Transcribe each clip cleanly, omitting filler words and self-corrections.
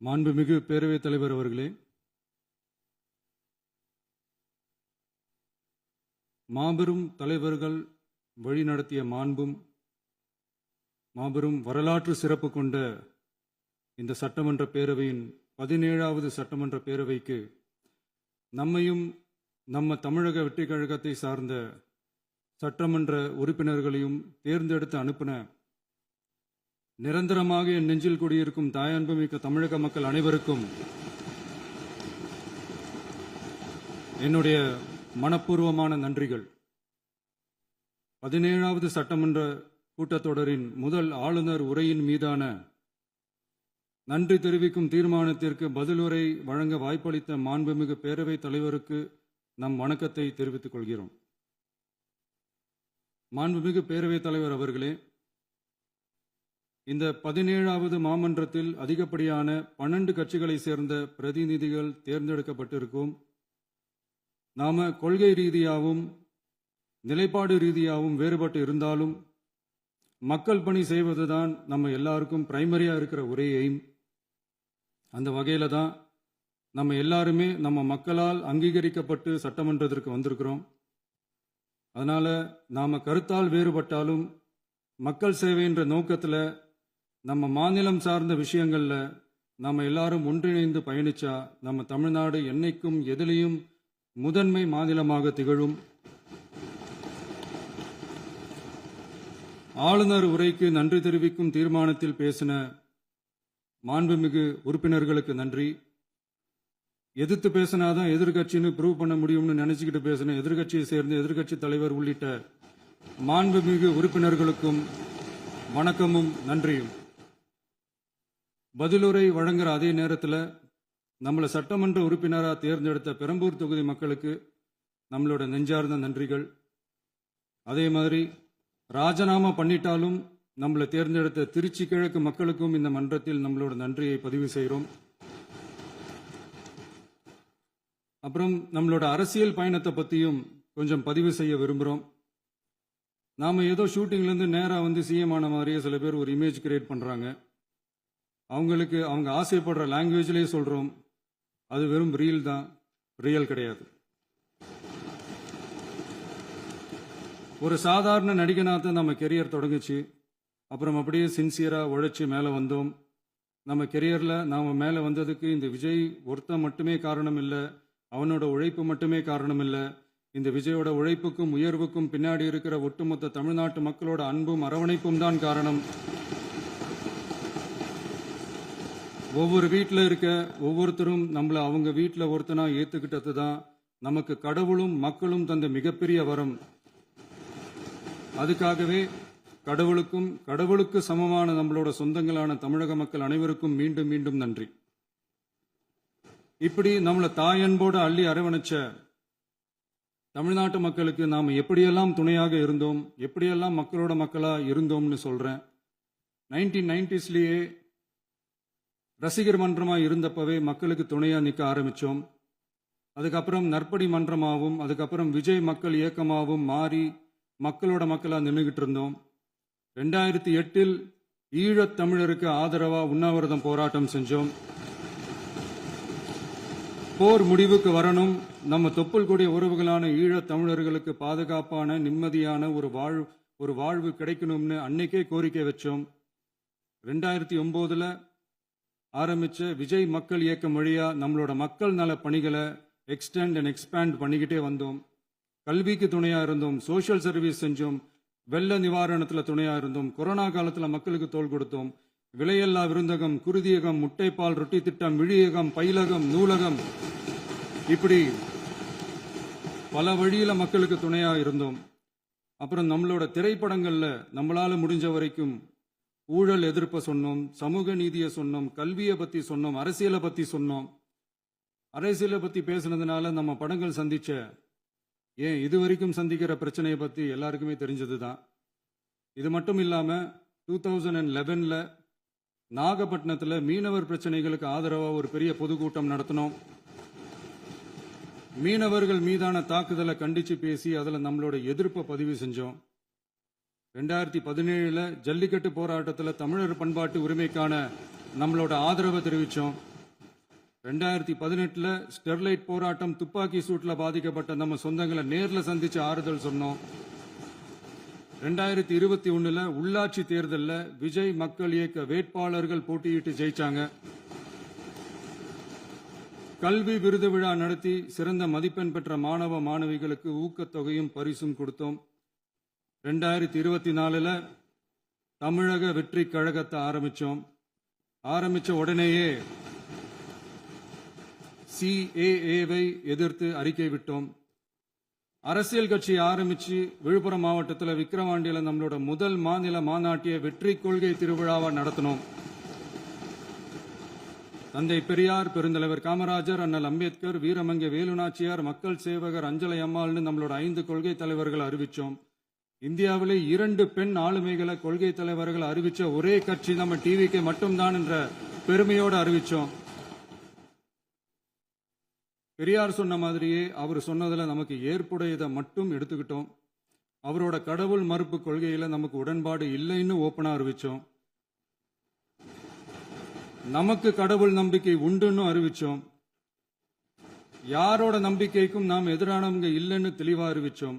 மாண்புமிகு பேரவைத் தலைவர் அவர்களே, மாபெரும் தலைவர்கள் வழிநடத்திய மாண்பும் மாபெரும் வரலாற்று சிறப்பு கொண்ட இந்த சட்டமன்ற பேரவையின் 17வது சட்டமன்ற பேரவைக்கு நம்மையும் நம்ம தமிழக வெற்றிக் கழகத்தை சார்ந்த சட்டமன்ற உறுப்பினர்களையும் தேர்ந்தெடுத்து அனுப்பின நிரந்தரமாக என் நெஞ்சில் குடியிருக்கும் தாயன்புமிக்க தமிழக மக்கள் அனைவருக்கும் என்னுடைய மனப்பூர்வமான நன்றிகள். 17வது சட்டமன்ற கூட்டத்தொடரின் முதல் ஆளுநர் உரையின் மீதான நன்றி தெரிவிக்கும் தீர்மானத்திற்கு பதிலுரை வழங்க வாய்ப்பளித்த மாண்புமிகு பேரவைத் தலைவருக்கு நம் வணக்கத்தை தெரிவித்துக் கொள்கிறோம். மாண்புமிகு பேரவைத் தலைவர் அவர்களே, இந்த 17வது மாமன்றத்தில் அதிகப்படியான 12 கட்சிகளை சேர்ந்த பிரதிநிதிகள் தேர்ந்தெடுக்கப்பட்டிருக்கும். நாம கொள்கை ரீதியாகவும் நிலைப்பாடு ரீதியாகவும் வேறுபட்டு இருந்தாலும் மக்கள் பணி செய்வதுதான் நம்ம எல்லாருக்கும் பிரைமரியா இருக்கிற ஒரே எய்ம். அந்த வகையில தான் நம்ம எல்லாருமே நம்ம மக்களால் அங்கீகரிக்கப்பட்டு சட்டமன்றத்திற்கு வந்திருக்கிறோம். அதனால நாம கருத்தால் வேறுபட்டாலும் மக்கள் சேவை என்ற நோக்கத்தில் நம்ம மாநிலம் சார்ந்த விஷயங்கள்ல நம்ம எல்லாரும் ஒன்றிணைந்து பயணிச்சா நம்ம தமிழ்நாடு என்னைக்கும் எதிலையும் முதன்மை மாநிலமாக திகழும். ஆளுநர் உரைக்கு நன்றி தெரிவிக்கும் தீர்மானத்தில் பேசின மாண்புமிகு உறுப்பினர்களுக்கு நன்றி. எதிர்த்து பேசினாதான் எதிர்கட்சின்னு ப்ரூவ் பண்ண முடியும்னு நினைச்சுக்கிட்டு பேசின எதிர்கட்சியை சேர்ந்த எதிர்கட்சி தலைவர் உள்ளிட்ட மாண்புமிகு உறுப்பினர்களுக்கும் வணக்கமும் நன்றியும். பதிலுரை வழங்குற அதே நேரத்தில் நம்மளை சட்டமன்ற உறுப்பினராக தேர்ந்தெடுத்த பெரம்பூர் தொகுதி மக்களுக்கு நம்மளோட நெஞ்சார்ந்த நன்றிகள். அதே மாதிரி ராஜினாமா பண்ணிட்டாலும் நம்மளை தேர்ந்தெடுத்த திருச்சி கிழக்கு மக்களுக்கும் இந்த மன்றத்தில் நம்மளோட நன்றியை பதிவு செய்கிறோம். அப்புறம் நம்மளோட அரசியல் பயணத்தை பற்றியும் கொஞ்சம் பதிவு செய்ய விரும்புகிறோம். நாம் ஏதோ ஷூட்டிங்லேருந்து நேராக வந்து சிஎம் ஆன மாதிரியே சில பேர் ஒரு இமேஜ் கிரியேட் பண்ணுறாங்க. அவங்களுக்கு அவங்க ஆசைப்படுற லாங்குவேஜ்லேயே சொல்கிறோம், அது வெறும் ரீல் தான், ரியல் கிடையாது. ஒரு சாதாரண நடிகனாக நம்ம கெரியர் தொடங்குச்சு. அப்புறம் அப்படியே சின்சியராக உழைச்சி மேலே வந்தோம். நம்ம கெரியரில் நாம் மேலே வந்ததுக்கு இந்த விஜய் ஒருத்தன் மட்டுமே காரணம் இல்லை, அவனோட உழைப்பு மட்டுமே காரணம் இல்லை. இந்த விஜயோட உழைப்புக்கும் உயர்வுக்கும் பின்னாடி இருக்கிற ஒட்டுமொத்த தமிழ்நாட்டு மக்களோட அன்பும் அரவணைப்பும் தான் காரணம். ஒவ்வொரு வீட்டில் இருக்க ஒவ்வொருத்தரும் நம்மளை அவங்க வீட்டில் ஒருத்தனா ஏற்றுக்கிட்டது தான் நமக்கு கடவுளும் மக்களும் தந்த மிகப்பெரிய வரம். அதுக்காகவே கடவுளுக்கு சமமான நம்மளோட சொந்தங்களான தமிழக மக்கள் அனைவருக்கும் மீண்டும் மீண்டும் நன்றி. இப்படி நம்மளை தாயன்போடு அள்ளி அரவணைச்ச தமிழ்நாட்டு மக்களுக்கு நாம் எப்படியெல்லாம் துணையாக இருந்தோம், எப்படியெல்லாம் மக்களோட மக்களா இருந்தோம்னு சொல்றேன். 1990ஸ்லயே ரசிகர் மன்றமாக இருந்தப்பவே மக்களுக்கு துணையாக நிற்க ஆரம்பித்தோம். அதுக்கப்புறம் நற்படி மன்றமாகவும் அதுக்கப்புறம் விஜய் மக்கள் இயக்கமாகவும் மாறி மக்களோட மக்களாக நின்றுகிட்டு இருந்தோம். 2008 ஈழத் தமிழருக்கு ஆதரவாக உண்ணாவிரதம் போராட்டம் செஞ்சோம். போர் முடிவுக்கு வரணும், நம்ம தொப்புள் கூடிய உறவுகளான ஈழத் தமிழர்களுக்கு பாதுகாப்பான நிம்மதியான ஒரு வாழ்வு கிடைக்கணும்னு அன்னைக்கே கோரிக்கை வச்சோம். 2009 ஆரம்பிச்ச விஜய் மக்கள் இயக்கம் வழியா நம்மளோட மக்கள் நல பணிகளை எக்ஸ்டெண்ட் அண்ட் எக்ஸ்பேண்ட் பண்ணிக்கிட்டே வந்தோம். கல்விக்கு துணையா இருந்தோம், சோஷியல் சர்வீஸ் செஞ்சோம், வெள்ள நிவாரணத்தில் துணையா இருந்தோம், கொரோனா காலத்தில் மக்களுக்கு தோள் கொடுத்தோம். விலையில்லா விருந்தகம், குருதியகம், முட்டைப்பால் ரொட்டி திட்டம், விழியகம், பயிலகம், நூலகம், இப்படி பல வழியில மக்களுக்கு துணையா இருந்தோம். அப்புறம் நம்மளோட திரைப்படங்கள்ல நம்மளால முடிஞ்ச வரைக்கும் ஊழல் எதிர்ப்பை சொன்னோம், சமூக நீதியை சொன்னோம், கல்வியை பத்தி சொன்னோம், அரசியலை பத்தி சொன்னோம். அரசியலை பத்தி பேசுனதுனால நம்ம படங்கள் சந்திச்ச இது வரைக்கும் சந்திக்கிற பிரச்சனையை பத்தி எல்லாருக்குமே தெரிஞ்சதுதான். இது மட்டும் இல்லாம 2011 நாகப்பட்டினத்தில் மீனவர் பிரச்சனைகளுக்கு ஆதரவாக ஒரு பெரிய பொதுக்கூட்டம் நடத்தினோம். மீனவர்கள் மீதான தாக்குதலை கண்டிச்சு பேசி அதில் நம்மளோட எதிர்ப்பை பதிவு செஞ்சோம். 2017 ஜல்லிக்கட்டு போராட்டத்தில் தமிழர் பண்பாட்டு உரிமைக்கான நம்மளோட ஆதரவை தெரிவித்தோம். 2018 ஸ்டெர்லைட் போராட்டம் துப்பாக்கி சூட்ல பாதிக்கப்பட்ட நம்ம சொந்தங்களை நேர்ல சந்திச்சு ஆறுதல் சொன்னோம். 2021 உள்ளாட்சி தேர்தலில் விஜய் மக்கள் இயக்க வேட்பாளர்கள் போட்டியிட்டு ஜெயிச்சாங்க. கல்வி விருது விழா நடத்தி சிறந்த மதிப்பெண் பெற்ற மாணவ மாணவிகளுக்கு ஊக்கத்தொகையும் பரிசும் கொடுத்தோம். 2024 தமிழக வெற்றி கழகத்தை ஆரம்பிச்ச உடனேயே CAA-வை எதிர்த்து அறிக்கை விட்டோம். அரசியல் கட்சி ஆரம்பிச்சு விழுப்புரம் மாவட்டத்தில் விக்கிரவாண்டியில் நம்மளோட முதல் மாநில மாநாட்டிய வெற்றி கொள்கை திருவிழாவை நடத்தினோம். தந்தை பெரியார், பெருந்தலைவர் காமராஜர், அண்ணல் அம்பேத்கர், வீரமங்கை வேலுநாச்சியார், மக்கள் சேவகர் அஞ்சலை அம்மாள்னு நம்மளோட 5 கொள்கை தலைவர்கள் அறிவிச்சோம். இந்தியாவிலே 2 பெண் ஆளுமைகளை கொள்கை தலைவர்கள் அறிவிச்ச ஒரே கட்சி நம்ம டிவிக்கு மட்டும்தான் என்ற பெருமையோடு அறிவிச்சோம். பெரியார் சொன்ன மாதிரியே அவர் சொன்னதுல நமக்கு ஏற்புடையதை மட்டும் எடுத்துக்கிட்டோம். அவரோட கடவுள் மறுப்பு கொள்கையில நமக்கு உடன்பாடு இல்லைன்னு ஓப்பனா அறிவிச்சோம். நமக்கு கடவுள் நம்பிக்கை உண்டுன்னு அறிவிச்சோம். யாரோட நம்பிக்கைக்கும் நாம் எதிரானவங்க இல்லைன்னு தெளிவா அறிவிச்சோம்.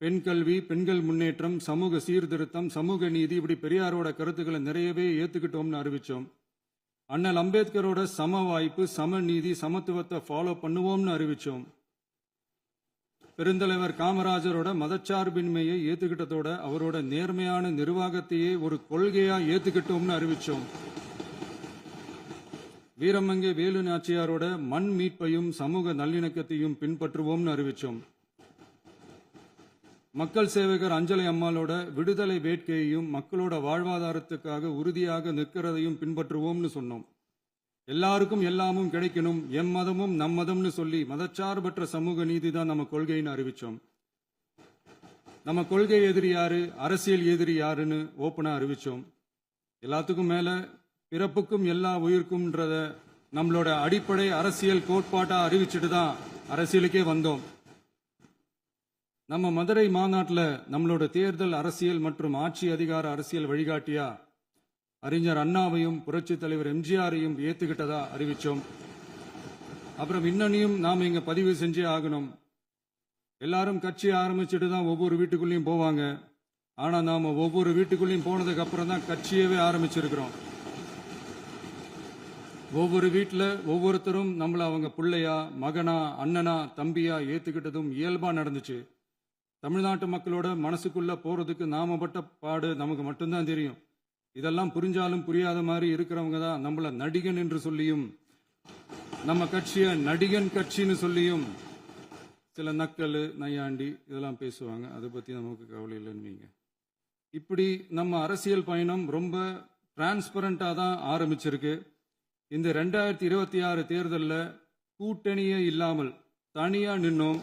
பெண் கல்வி, பெண்கள் முன்னேற்றம், சமூக சீர்திருத்தம், சமூக நீதி, இப்படி பெரியாரோட கருத்துக்களை நிறையவே ஏத்துக்கிட்டோம்னு அறிவிச்சோம். அண்ணல் அம்பேத்கரோட சம வாய்ப்பு, சமநீதி, சமத்துவத்தை ஃபாலோ பண்ணுவோம்னு அறிவிச்சோம். பெருந்தலைவர் காமராஜரோட மதச்சார்பின்மையை ஏத்துக்கிட்டதோட அவரோட நேர்மையான நிர்வாகத்தையே ஒரு கொள்கையா ஏத்துக்கிட்டோம்னு அறிவிச்சோம். வீரமங்கை வேலு நாச்சியாரோட மண் மீட்பையும் சமூக நல்லிணக்கத்தையும் பின்பற்றுவோம்னு அறிவிச்சோம். மக்கள் சேவகர் அஞ்சலை அம்மாளோட விடுதலை வேட்கையையும் மக்களோட வாழ்வாதாரத்துக்காக உறுதியாக நிற்கிறதையும் பின்பற்றுவோம்னு சொன்னோம். எல்லாருக்கும் எல்லாமும் கிடைக்கணும், மதமும் நம் மதம்னு சொல்லி மதச்சார்பற்ற சமூக நீதி தான் நம்ம கொள்கைன்னு அறிவிச்சோம். நம்ம கொள்கை எதிரி யாரு, அரசியல் எதிரி யாருன்னு ஓப்பனா அறிவிச்சோம். எல்லாத்துக்கும் மேல பிறப்புக்கும் எல்லா உயிருக்கும்ன்றத நம்மளோட அடிப்படை அரசியல் கோட்பாட்டா அறிவிச்சுட்டு தான் அரசியலுக்கே வந்தோம். நம்ம மதுரை மாநாட்டில் நம்மளோட தேர்தல் அரசியல் மற்றும் ஆட்சி அதிகார அரசியல் வழிகாட்டியா அறிஞர் அண்ணாவையும் புரட்சி தலைவர் எம்ஜிஆரையும் ஏத்துக்கிட்டதா அறிவிச்சோம். அப்புறம் இன்னனையும் நாம இங்க பதிவு செஞ்சே ஆகணும். எல்லாரும் கட்சி ஆரம்பிச்சுட்டு தான் ஒவ்வொரு வீட்டுக்குள்ளேயும் போவாங்க. ஆனா நாம ஒவ்வொரு வீட்டுக்குள்ளேயும் போனதுக்கு அப்புறம் தான் கட்சியவே ஆரம்பிச்சிருக்கிறோம். ஒவ்வொரு வீட்டில் ஒவ்வொருத்தரும் நம்மள அவங்க பிள்ளையா, மகனா, அண்ணனா, தம்பியா ஏத்துக்கிட்டதும் இயல்பா நடந்துச்சு. தமிழ்நாட்டு மக்களோட மனசுக்குள்ள போறதுக்கு நாம பட்ட பாடு நமக்கு மட்டும்தான் தெரியும். இதெல்லாம் புரிஞ்சாலும் புரியாத மாதிரி இருக்கிறவங்க தான் நம்மள நடிகன் என்று சொல்லியும் நம்ம கட்சிய நடிகன் கட்சின்னு சொல்லியும் சில நக்கல், நையாண்டி இதெல்லாம் பேசுவாங்க. அதை பத்தி நமக்கு கவலை இல்லைன்னு. இப்படி நம்ம அரசியல் பயணம் ரொம்ப டிரான்ஸ்பரண்டா தான் ஆரம்பிச்சிருக்கு. இந்த 2026 தேர்தலில் கூட்டணியே இல்லாமல் தனியா நின்னோம்.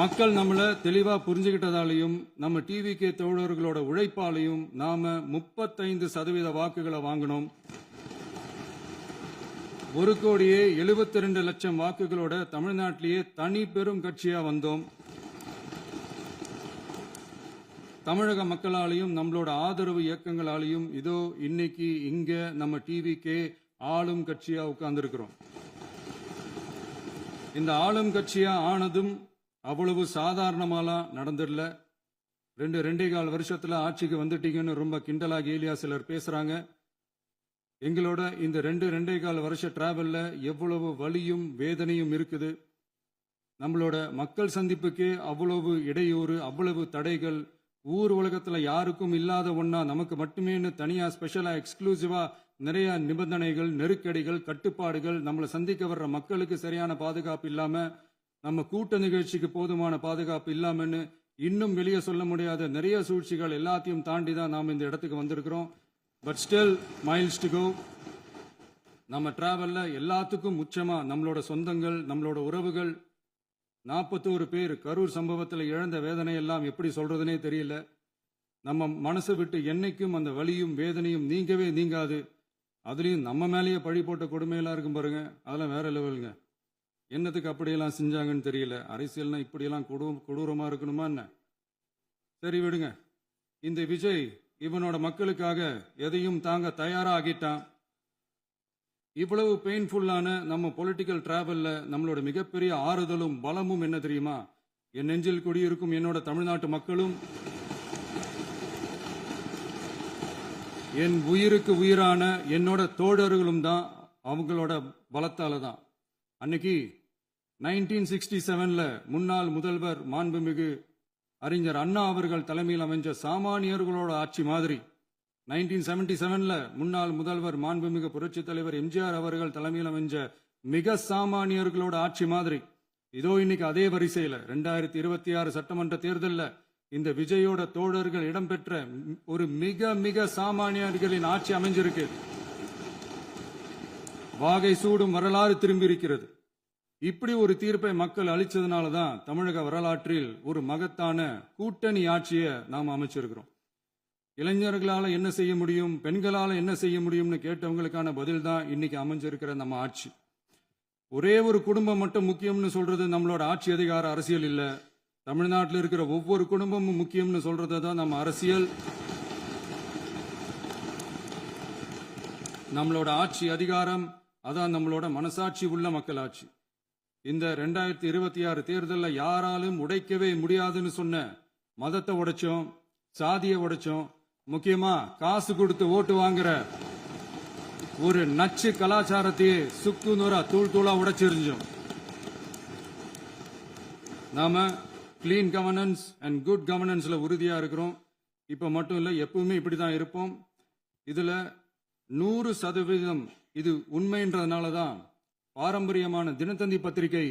மக்கள் நம்மளை தெளிவா புரிஞ்சுக்கிட்டதாலையும் நம்ம டிவிகே தோழர்களோட உழைப்பாலையும் நாம 35% வாக்குகளை வாங்கினோம். 1,72,00,000 வாக்குகளோட தமிழ்நாட்டிலேயே தனி பெரும் கட்சியா வந்தோம். தமிழக மக்களாலையும் நம்மளோட ஆதரவு இயக்கங்களாலையும் இதோ இன்னைக்கு இங்க நம்ம டிவிகே ஆளும் கட்சியா உட்கார்ந்துருக்கிறோம். இந்த ஆளும் கட்சியா ஆனதும் அவ்வளவு சாதாரணமாலாம் நடந்துடல. 2.25 வருஷத்துல ஆட்சிக்கு வந்துட்டீங்கன்னு ரொம்ப கிண்டலா கேலியா சிலர் பேசுறாங்க. எங்களோட இந்த 2.25 வருஷ டிராவல்ல எவ்வளவு வலியும் வேதனையும் இருக்குது. நம்மளோட மக்கள் சந்திப்புக்கே அவ்வளவு இடையூறு, அவ்வளவு தடைகள், ஊர் உலகத்துல யாருக்கும் இல்லாத ஒன்னா நமக்கு மட்டுமேன்னு தனியா ஸ்பெஷலா எக்ஸ்க்ளூசிவா நிறைய நிபந்தனைகள், நெருக்கடிகள், கட்டுப்பாடுகள், நம்மளை சந்திக்க வர்ற மக்களுக்கு சரியான பாதுகாப்பு இல்லாம, நம்ம கூட்ட நிகழ்ச்சிக்கு போதுமான பாதுகாப்பு இல்லாமன்னு இன்னும் வெளியே சொல்ல முடியாத நிறைய சூழ்ச்சிகள் எல்லாத்தையும் தாண்டி தான் நாம் இந்த இடத்துக்கு வந்திருக்கிறோம். But still miles to go. நம்ம டிராவல்ல எல்லாத்துக்கும் முச்சமா நம்மளோட சொந்தங்கள், நம்மளோட உறவுகள், 41 பேர் கரூர் சம்பவத்தில் இழந்த வேதனை எல்லாம் எப்படி சொல்றதுனே தெரியல. நம்ம மனசை விட்டு என்னைக்கும் அந்த வலியும் வேதனையும் நீங்கவே நீங்காது. அதுலயும் நம்ம மேலேயே பழி போட்ட கொடுமையெல்லாம் இருக்கும் பாருங்க, அதெல்லாம் வேற லெவலுங்க. என்னத்துக்கு அப்படியெல்லாம் செஞ்சாங்கன்னு தெரியல. அரசியல்னா இப்படியெல்லாம் கொடூரமா இருக்கணுமா என்ன? சரி விடுங்க. இந்த விஜய் இவனோட மக்களுக்காக எதையும் தாங்க தயாராகிட்டான். இவ்வளவு பெயின்ஃபுல்லான நம்ம பொலிட்டிக்கல் டிராவல்ல நம்மளோட மிகப்பெரிய ஆறுதலும் பலமும் என்ன தெரியுமா? என் நெஞ்சில் குடியிருக்கும் என்னோட தமிழ்நாட்டு மக்களும் என் உயிருக்கு உயிரான என்னோட தோழர்களும் தான். அவங்களோட பலத்தால தான். அன்னைக்கு 1967ல முன்னாள் முதல்வர் மாண்புமிகு அறிஞர் அண்ணா அவர்கள் தலைமையில் அமைஞ்ச சாமானியர்களோட ஆட்சி மாதிரி 1977ல முன்னாள் முதல்வர் மாண்புமிகு புரட்சித் தலைவர் எம்ஜிஆர் அவர்கள் தலைமையில் அமைஞ்ச மிக சாமானியர்களோட ஆட்சி மாதிரி இதோ இன்னைக்கு அதே வரிசையில 2026 சட்டமன்ற தேர்தல்ல இந்த விஜயோட தோழர்கள் இடம்பெற்ற ஒரு மிக மிக சாமானியர்களின் ஆட்சி அமைஞ்சிருக்கு. வாகை சூடும் வரலாறு திரும்பி இருக்கிறது. இப்படி ஒரு தீர்ப்பை மக்கள் அளிச்சதுனால தான் தமிழக வரலாற்றில் ஒரு மகத்தான கூட்டணி ஆட்சியை நாம் அமைச்சிருக்கிறோம். இளைஞர்களால என்ன செய்ய முடியும், பெண்களால என்ன செய்ய முடியும்னு கேட்டவங்களுக்கான பதில் தான் இன்னைக்கு அமைஞ்சிருக்கிற நம்ம ஆட்சி. ஒரே ஒரு குடும்பம் மட்டும் முக்கியம்னு சொல்றது நம்மளோட ஆட்சி அதிகார அரசியல் இல்ல. தமிழ்நாட்டில் இருக்கிற ஒவ்வொரு குடும்பமும் முக்கியம்னு சொல்றது தான் நம்ம அரசியல். நம்மளோட ஆட்சி அதிகாரம் அதான் நம்மளோட மனசாட்சி உள்ள மக்களாட்சி. இந்த 2026 தேர்தலில் யாராலும் உடைக்கவே முடியாதுன்னு சொன்ன மதத்தை உடைச்சோம், சாதியை உடைச்சோம், முக்கியமா காசு கொடுத்து ஓட்டு வாங்குற ஒரு நச்சு கலாச்சாரத்தையே சுக்கு நூறா தூள் தூளா உடைச்சிருந்தோம். நாம கிளீன் கவர்னன்ஸ் அண்ட் குட் கவர்னன்ஸ்ல உறுதியா இருக்கிறோம். இப்ப மட்டும் இல்ல, எப்பவுமே இப்படிதான் இருப்போம். இதுல 100% இது உண்மைன்றதுனால தான் பாரம்பரியமான தினத்தந்தி பத்திரிகை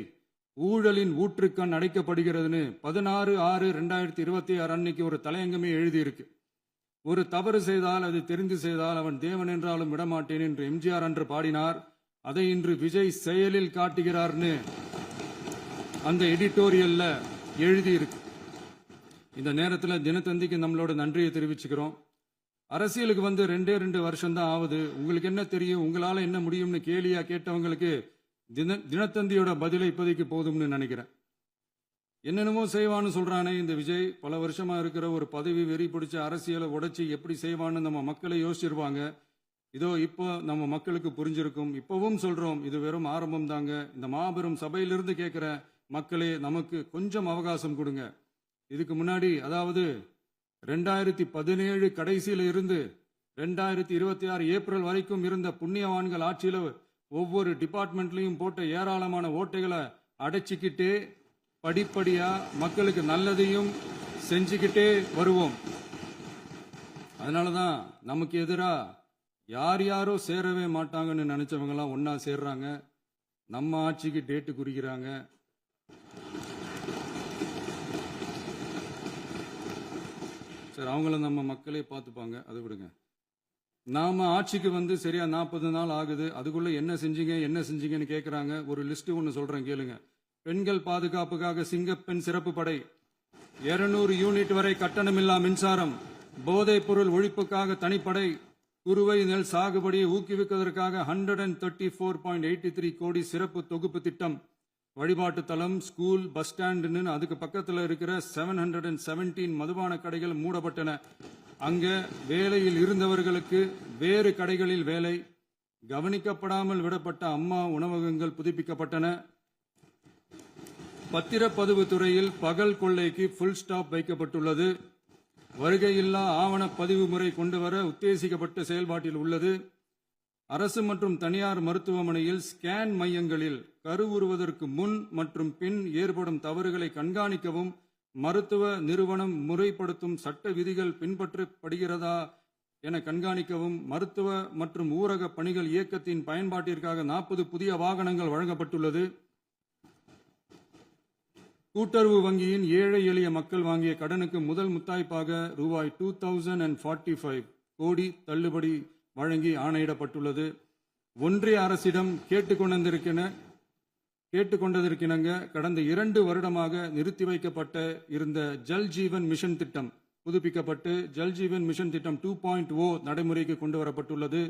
ஊழலின் ஊற்றுக்கண் அடைக்கப்படுகிறதுன்னு 16/6/2026 அன்னைக்கு ஒரு தலையங்கமே எழுதியிருக்கு. ஒரு தவறு செய்தால் அது தெரிந்து செய்தால் அவன் தேவன் என்றாலும் விடமாட்டேன் என்று எம்ஜிஆர் அன்று பாடினார். அதை இன்று விஜய் செயலில் காட்டுகிறார்னு அந்த எடிட்டோரியல்ல எழுதியிருக்கு. இந்த நேரத்தில் தினத்தந்திக்கு நம்மளோட நன்றியை தெரிவிச்சுக்கிறோம். அரசியலுக்கு வந்து 2 வருஷம் தான் ஆகுது. உங்களுக்கு என்ன தெரியும், உங்களால என்ன முடியும்னு கேலியா கேட்டவங்களுக்கு தினத்தந்தியோட பதிலை இப்போதைக்கு போதும்னு நினைக்கிறேன். என்னென்னமோ செய்வான்னு சொல்றானே இந்த விஜய், பல வருஷமா இருக்கிற ஒரு பதவி வெறி பிடிச்ச அரசியலை உடைச்சி எப்படி செய்வான்னு நம்ம மக்களை யோசிச்சிருவாங்க. இதோ இப்போ நம்ம மக்களுக்கு புரிஞ்சிருக்கும். இப்பவும் சொல்றோம், இது வெறும் ஆரம்பம் தாங்க. இந்த மாபெரும் சபையிலிருந்து கேட்கிற மக்களே, நமக்கு கொஞ்சம் அவகாசம் கொடுங்க. இதுக்கு முன்னாடி, அதாவது 2017 கடைசியில இருந்து 2026 ஏப்ரல் வரைக்கும் இருந்த புண்ணியவான்கள் ஆட்சியில ஒவ்வொரு டிபார்ட்மெண்ட்லயும் போட்ட ஏராளமான ஓட்டைகளை அடைச்சிக்கிட்டே படிப்படியா மக்களுக்கு நல்லதையும் செஞ்சுக்கிட்டே வருவோம். அதனாலதான் நமக்கு எதிரா யார் யாரோ சேரவே மாட்டாங்கன்னு நினைச்சவங்க எல்லாம் ஒன்னா சேர்றாங்க. நம்ம ஆட்சிக்கு டேட்டு குறிக்கிறாங்க. சரி, அவங்கள நம்ம மக்களே பார்த்துப்பாங்க, அதை விடுங்க. நாம ஆட்சிக்கு வந்து சரியா 40 நாள் ஆகுது. அதுக்குள்ள என்ன செஞ்சீங்கன்னு கேட்கறாங்க. ஒரு லிஸ்ட் ஒன்று சொல்றேன் கேளுங்க. பெண்கள் பாதுகாப்புக்காக சிங்கப்பெண் சிறப்பு படை, 200 யூனிட் வரை கட்டணமில்லா மின்சாரம், போதைப் பொருள் ஒழிப்புக்காக தனிப்படை, குறுவை நெல் சாகுபடியை ஊக்குவிப்பதற்காக 134.83 கோடி சிறப்பு தொகுப்பு திட்டம், வழிபாட்டு தலம், ஸ்கூல், பஸ் ஸ்டாண்டுன்னு அதுக்கு பக்கத்தில் இருக்கிற 717 மதுபான கடைகள் மூடப்பட்டன. அங்க வேலையில் இருந்தவர்களுக்கு வேறு கடைகளில் வேலை, கவனிக்கப்படாமல் விடப்பட்ட அம்மா உணவகங்கள் புதுப்பிக்கப்பட்டன. பத்திரப்பதிவு துறையில் பகல் கொள்ளைக்கு ஃபுல் ஸ்டாப் வைக்கப்பட்டுள்ளது. வருகையில்லா ஆவண பதிவு முறை கொண்டுவர உத்தேசிக்கப்பட்ட செயல்பாட்டில் உள்ளது. அரசு மற்றும் தனியார் மருத்துவமனையில் ஸ்கேன் மையங்களில் கருவுறுவதற்கு முன் மற்றும் பின் ஏற்படும் தவறுகளை கண்காணிக்கவும், மருத்துவ நிறுவனம் முறைப்படுத்தும் சட்ட விதிகள் பின்பற்றப்படுகிறதா என கண்காணிக்கவும், மருத்துவ மற்றும் ஊரக பணிகள் இயக்கத்தின் பயன்பாட்டிற்காக 40 புதிய வாகனங்கள் வழங்கப்பட்டுள்ளது. கூட்டுறவு வங்கியின் ஏழை எளிய மக்கள் வாங்கிய கடனுக்கு முதல் முத்தாய்ப்பாக ரூபாய் 2045 கோடி தள்ளுபடி வழங்கி ஆணையிடப்பட்டுள்ளது. ஒன்றிய அரசிடம் கேட்டுக்கொண்டதற்கிணங்க கடந்த 2 வருடமாக நிறுத்தி வைக்கப்பட்ட இருந்த ஜல் ஜீவன் மிஷன் திட்டம் புதுப்பிக்கப்பட்டு ஜல் ஜீவன் மிஷன் திட்டம் 2.0 நடைமுறைக்கு கொண்டு வரப்பட்டுள்ளது.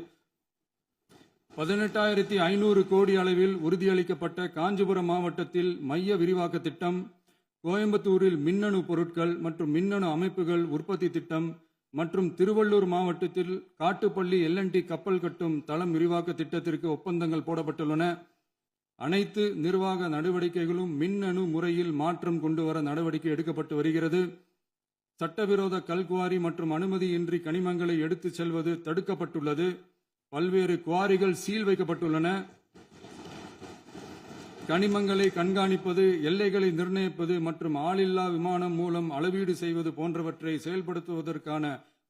18,500 கோடி அளவில் உறுதியளிக்கப்பட்ட காஞ்சிபுரம் மாவட்டத்தில் மைய விரிவாக்க திட்டம், கோயம்புத்தூரில் மின்னணு பொருட்கள் மற்றும் மின்னணு அமைப்புகள் உற்பத்தி திட்டம், மற்றும் திருவள்ளூர் மாவட்டத்தில் காட்டுப்பள்ளி LNT கப்பல் கட்டும் தளம் விரிவாக்க திட்டத்திற்கு ஒப்பந்தங்கள் போடப்பட்டுள்ளன. அனைத்து நிர்வாக நடவடிக்கைகளும் மின்னணு முறையில் மாற்றம் கொண்டு வர நடவடிக்கை எடுக்கப்பட்டு வருகிறது. சட்டவிரோத கல்குவாரி மற்றும் அனுமதியின்றி கனிமங்களை எடுத்துச் செல்வது தடுக்கப்பட்டுள்ளது. பல்வேறு குவாரிகள் சீல் வைக்கப்பட்டுள்ளன. கனிமங்களை கண்காணிப்பது, எல்லைகளை நிர்ணயிப்பது மற்றும் ஆளில்லா விமானம் மூலம் அளவீடு செய்வது போன்றவற்றை செயல்படுத்துவதற்கான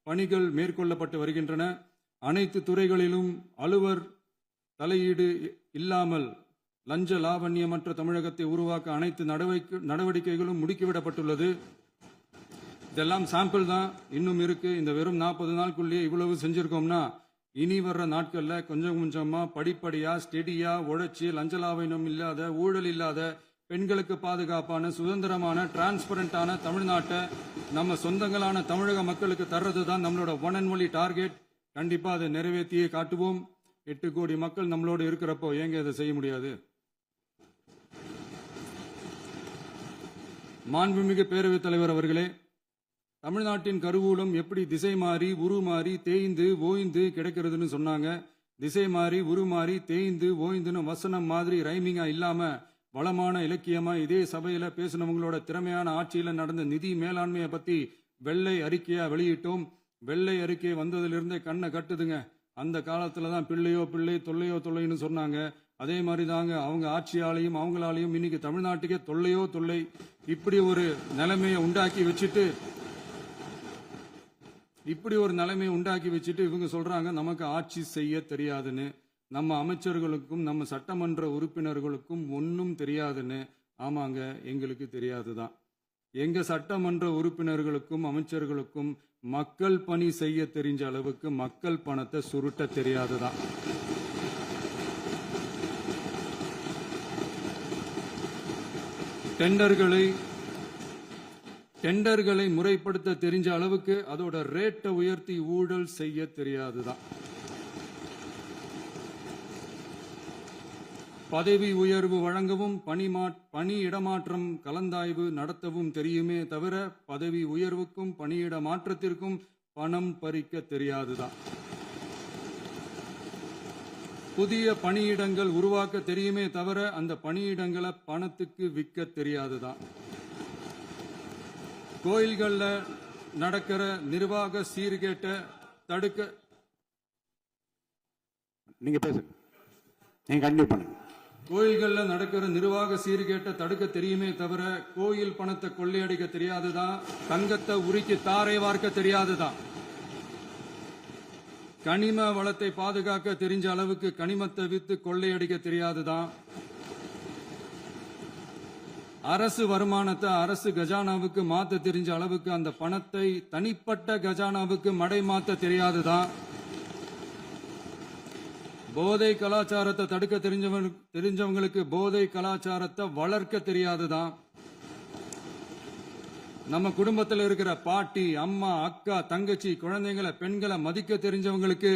பணிகள் மேற்கொள்ளப்பட்டு வருகின்றன. அனைத்து துறைகளிலும் அலுவலர் தலையீடு இல்லாமல் லஞ்ச லாவண்யமற்ற தமிழகத்தை உருவாக்க அனைத்து நடவடிக்கைகளும் முடுக்கிவிடப்பட்டுள்ளது. இதெல்லாம் சாம்பிள் தான், இன்னும் இருக்கு. இந்த வெறும் 40 நாளுக்குள்ளேயே இவ்வளவு செஞ்சிருக்கோம்னா இனி வர்ற நாட்கள்ல கொஞ்சம் கொஞ்சமா படிப்படியா ஸ்டெடியா உழைச்சி லஞ்ச லாவண்யம் இல்லாத, ஊழல் இல்லாத, பெண்களுக்கு பாதுகாப்பான, சுதந்திரமான, டிரான்ஸ்பரண்டான தமிழ்நாட்டை நம்ம சொந்தங்களான தமிழக மக்களுக்கு தர்றது தான் நம்மளோட ஒன் அண்ட் ஒன்லி டார்கெட். கண்டிப்பா அதை நிறைவேற்றியே காட்டுவோம். 8 கோடி மக்கள் நம்மளோட இருக்கிறப்போ ஏங்க இதை செய்ய முடியாது? மாண்புமிகு பேரவைத் தலைவர் அவர்களே, தமிழ்நாட்டின் கருவூலம் எப்படி திசை மாறி உருமாறி தேய்ந்து ஓய்ந்து கிடைக்கிறதுன்னு சொன்னாங்க. திசை மாறி உருமாறி தேய்ந்து ஓய்ந்துன்னு வசனம் மாதிரி ரைமிங்கா இல்லாம வளமான இலக்கியமா இதே சபையில பேசினவங்களோட திறமையான ஆட்சியில நடந்த நிதி மேலாண்மையை பத்தி வெள்ளை அறிக்கையா வெளியிட்டோம். வெள்ளை அறிக்கை வந்ததிலிருந்தே கண்ணை கட்டுதுங்க. அந்த காலத்துல தான் பிள்ளையோ பிள்ளை தொல்லையோ தொல்லைன்னு சொன்னாங்க. அதே மாதிரி தாங்க அவங்க ஆட்சியாலையும் அவங்களாலையும் இன்னைக்கு தமிழ்நாட்டுக்கே தொல்லையோ தொல்லை. இப்படி ஒரு நிலைமையை உண்டாக்கி வச்சுட்டு இவங்க சொல்றாங்க நமக்கு ஆட்சி செய்ய தெரியாதுன்னு. நம்ம அமைச்சர்களுக்கும் நம்ம சட்டமன்ற உறுப்பினர்களுக்கும் ஒன்னும் தெரியாதுன்னு. ஆமாங்க, எங்களுக்கு தெரியாதுதான். எங்க சட்டமன்ற உறுப்பினர்களுக்கும் அமைச்சர்களுக்கும் மக்கள் பணி செய்ய தெரிஞ்ச அளவுக்கு மக்கள் பணத்தை சுருட்ட தெரியாதுதான். டெண்டர்களை முறைப்படுத்த தெரிஞ்ச அளவுக்கு அதோட ரேட்டை உயர்த்தி ஊழல் செய்ய தெரியாதுதான். பதவி உயர்வு வழங்கவும் பணி இடமாற்றம் கலந்தாய்வு நடத்தவும் தெரியுமே தவிர பதவி உயர்வுக்கும் பணியிட மாற்றத்திற்கும் பணம் பறிக்க தெரியாதுதான். புதிய பணியிடங்கள் உருவாக்க தெரியுமே தவிர அந்த பணியிடங்களை பணத்துக்கு விற்க தெரியாதுதான். கோயில்கள்ல நடக்கிற நிர்வாக சீர்கேட்டை தடுக்க நீங்க பேசுங்க, நீங்க கண்டினியூ பண்ணுங்க. கோயில்கள்ல நடக்கிற நிர்வாக சீர்கேட்டை தடுக்க தெரியுமே தவிர கோயில் பணத்தை கொள்ளையடிக்க தெரியாதுதான். தங்கத்தை உருக்கி தாரை வார்க்க தெரியாதுதான். கனிம வளத்தை பாதுகாக்க தெரிஞ்ச அளவுக்கு கனிமத்தை வித்து கொள்ளையடிக்க தெரியாதுதான். அரசு வருமானத்தை அரசு கஜானாவுக்கு மாத்த தெரிஞ்ச அளவுக்கு அந்த பணத்தை தனிப்பட்ட கஜானாவுக்கு மடை மாத்த தெரியாதுதான். போதை கலாச்சாரத்தை தடுக்க தெரிஞ்சவங்களுக்கு போதை கலாச்சாரத்தை வளர்க்க தெரியாதுதான். நம்ம குடும்பத்தில் இருக்கிற பாட்டி, அம்மா, அக்கா, தங்கச்சி, குழந்தைங்களை, பெண்களை மதிக்க தெரிஞ்சவங்களுக்கு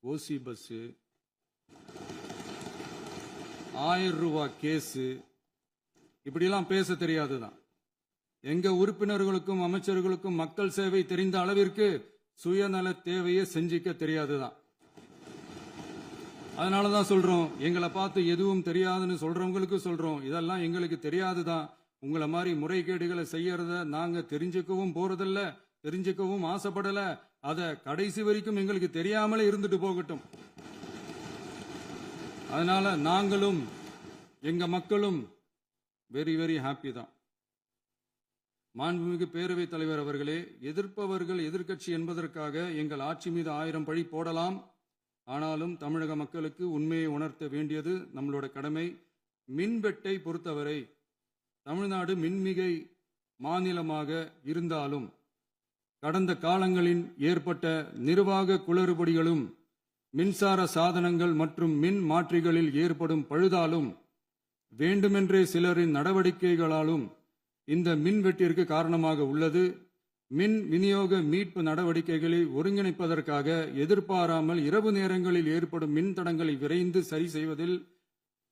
ஓசி பஸ், 1000 ரூபாய் கேஸ், இப்படிலாம் பேச தெரியாதுதான். எங்க உறுப்பினர்களுக்கும் அமைச்சர்களுக்கும் மக்கள் சேவை தெரிந்த அளவிற்கு சுயநல தேவையை செஞ்சிக்க தெரியாதுதான். அதனாலதான் சொல்றோம், எங்களை பார்த்து எதுவும் தெரியாதுன்னு சொல்றவங்களுக்கு சொல்றோம், இதெல்லாம் எங்களுக்கு தெரியாதுதான். உங்களை மாதிரி முறைகேடுகளை செய்யறத நாங்க தெரிஞ்சுக்கவும் போறதில்ல, தெரிஞ்சுக்கவும் ஆசைப்படல. அத கடைசி வரைக்கும் எங்களுக்கு தெரியாமலே இருந்துட்டு போகட்டும். அதனால நாங்களும் எங்க மக்களும் வெரி வெரி ஹாப்பி தான். மாண்புமிகு பேரவைத் தலைவர் அவர்களே, எதிர்ப்பவர்கள் எதிர்க்கட்சி என்பதற்காக எங்கள் ஆட்சி மீது 1000 பழி போடலாம். ஆனாலும் தமிழக மக்களுக்கு உண்மையை உணர்த்த வேண்டியது நம்மளோட கடமை. மின்வெட்டை பொறுத்தவரை தமிழ்நாடு மின்மிகை மாநிலமாக இருந்தாலும் கடந்த காலங்களில் ஏற்பட்ட நிர்வாக குளறுபடிகளும் மின்சார சாதனங்கள் மற்றும் மின் மாற்றிகளில் ஏற்படும் பழுதாலும் வேண்டுமென்றே சிலரின் நடவடிக்கைகளாலும் இந்த மின்வெட்டிற்கு காரணமாக உள்ளது. மின் விநியோக மீட்பு நடவடிக்கைகளை ஒருங்கிணைப்பதற்காக எதிர்பாராமல் இரவு நேரங்களில் ஏற்படும் மின் தடங்களை விரைந்து சரி செய்வதில்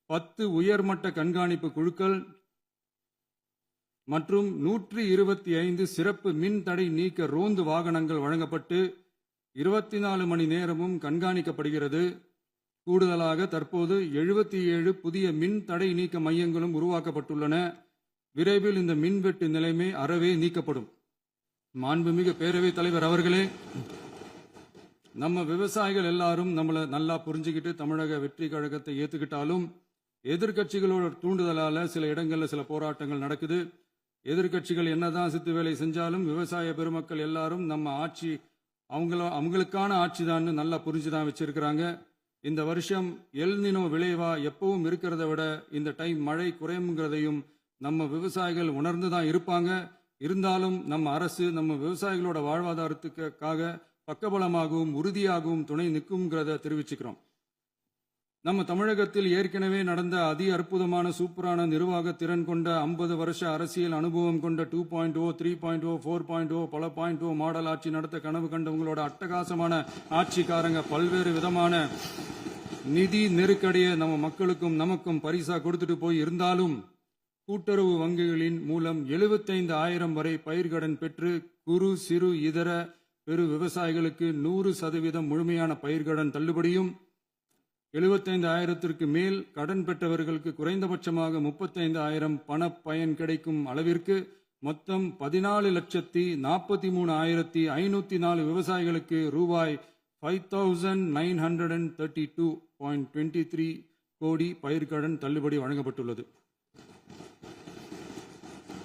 10 உயர்மட்ட கண்காணிப்பு குழுக்கள் மற்றும் 125 சிறப்பு மின் தடை நீக்க ரோந்து வாகனங்கள் வழங்கப்பட்டு 24 மணி நேரமும் கண்காணிக்கப்படுகிறது. கூடுதலாக தற்போது 77 புதிய மின் தடை நீக்க மையங்களும் உருவாக்கப்பட்டுள்ளன. விரைவில் இந்த மின்வெட்டு நிலைமை அறவே நீக்கப்படும். மாண்புமிகு பேரவைத் தலைவர் அவர்களே, நம்ம விவசாயிகள் எல்லாரும் நம்மளை நல்லா புரிஞ்சுக்கிட்டு தமிழக வெற்றி கழகத்தை ஏத்துக்கிட்டாலும் எதிர்க்கட்சிகளோட தூண்டுதலால சில இடங்கள்ல சில போராட்டங்கள் நடக்குது. எதிர்க்கட்சிகள் என்னதான் சித்து வேலை செஞ்சாலும் விவசாய பெருமக்கள் எல்லாரும் நம்ம ஆட்சி அவங்களுக்கான ஆட்சி தான் நல்லா புரிஞ்சுதான் வச்சிருக்கிறாங்க. இந்த வருஷம் எல்நினோ விளைவா எப்பவும் இருக்கிறத விட இந்த டைம் மழை குறையுங்கிறதையும் நம்ம விவசாயிகள் உணர்ந்துதான் இருப்பாங்க. இருந்தாலும் நம்ம அரசு நம்ம விவசாயிகளோட வாழ்வாதாரத்துக்காக பக்கபலமாகவும் உறுதியாகவும் துணை நிற்கும்ங்கிறத தெரிவிச்சுக்கிறோம். நம்ம தமிழகத்தில் ஏற்கனவே நடந்த அதி அற்புதமான சூப்பரான நிர்வாக திறன் கொண்ட 50 வருஷ அரசியல் அனுபவம் கொண்ட 2.0, 3.0, 4.0 பல 0.0 மாடல் ஆட்சி நடத்த கனவு கண்டவங்களோட அட்டகாசமான ஆட்சிக்காரங்க பல்வேறு விதமான நிதி நெருக்கடியை நம்ம மக்களுக்கும் நமக்கும் பரிசா கொடுத்துட்டு போய் இருந்தாலும் கூட்டுறவு வங்கிகளின் மூலம் 75,000 வரை பயிர்கடன் பெற்று குறு சிறு இதர பெரு விவசாயிகளுக்கு 100% முழுமையான பயிர்கடன் தள்ளுபடியும் 75,000க்கு மேல் கடன் பெற்றவர்களுக்கு குறைந்தபட்சமாக 35,000 பண பயன் கிடைக்கும் அளவிற்கு மொத்தம் 14,43,504 விவசாயிகளுக்கு ரூபாய் 5,932.23 கோடி பயிர்கடன் தள்ளுபடி வழங்கப்பட்டுள்ளது.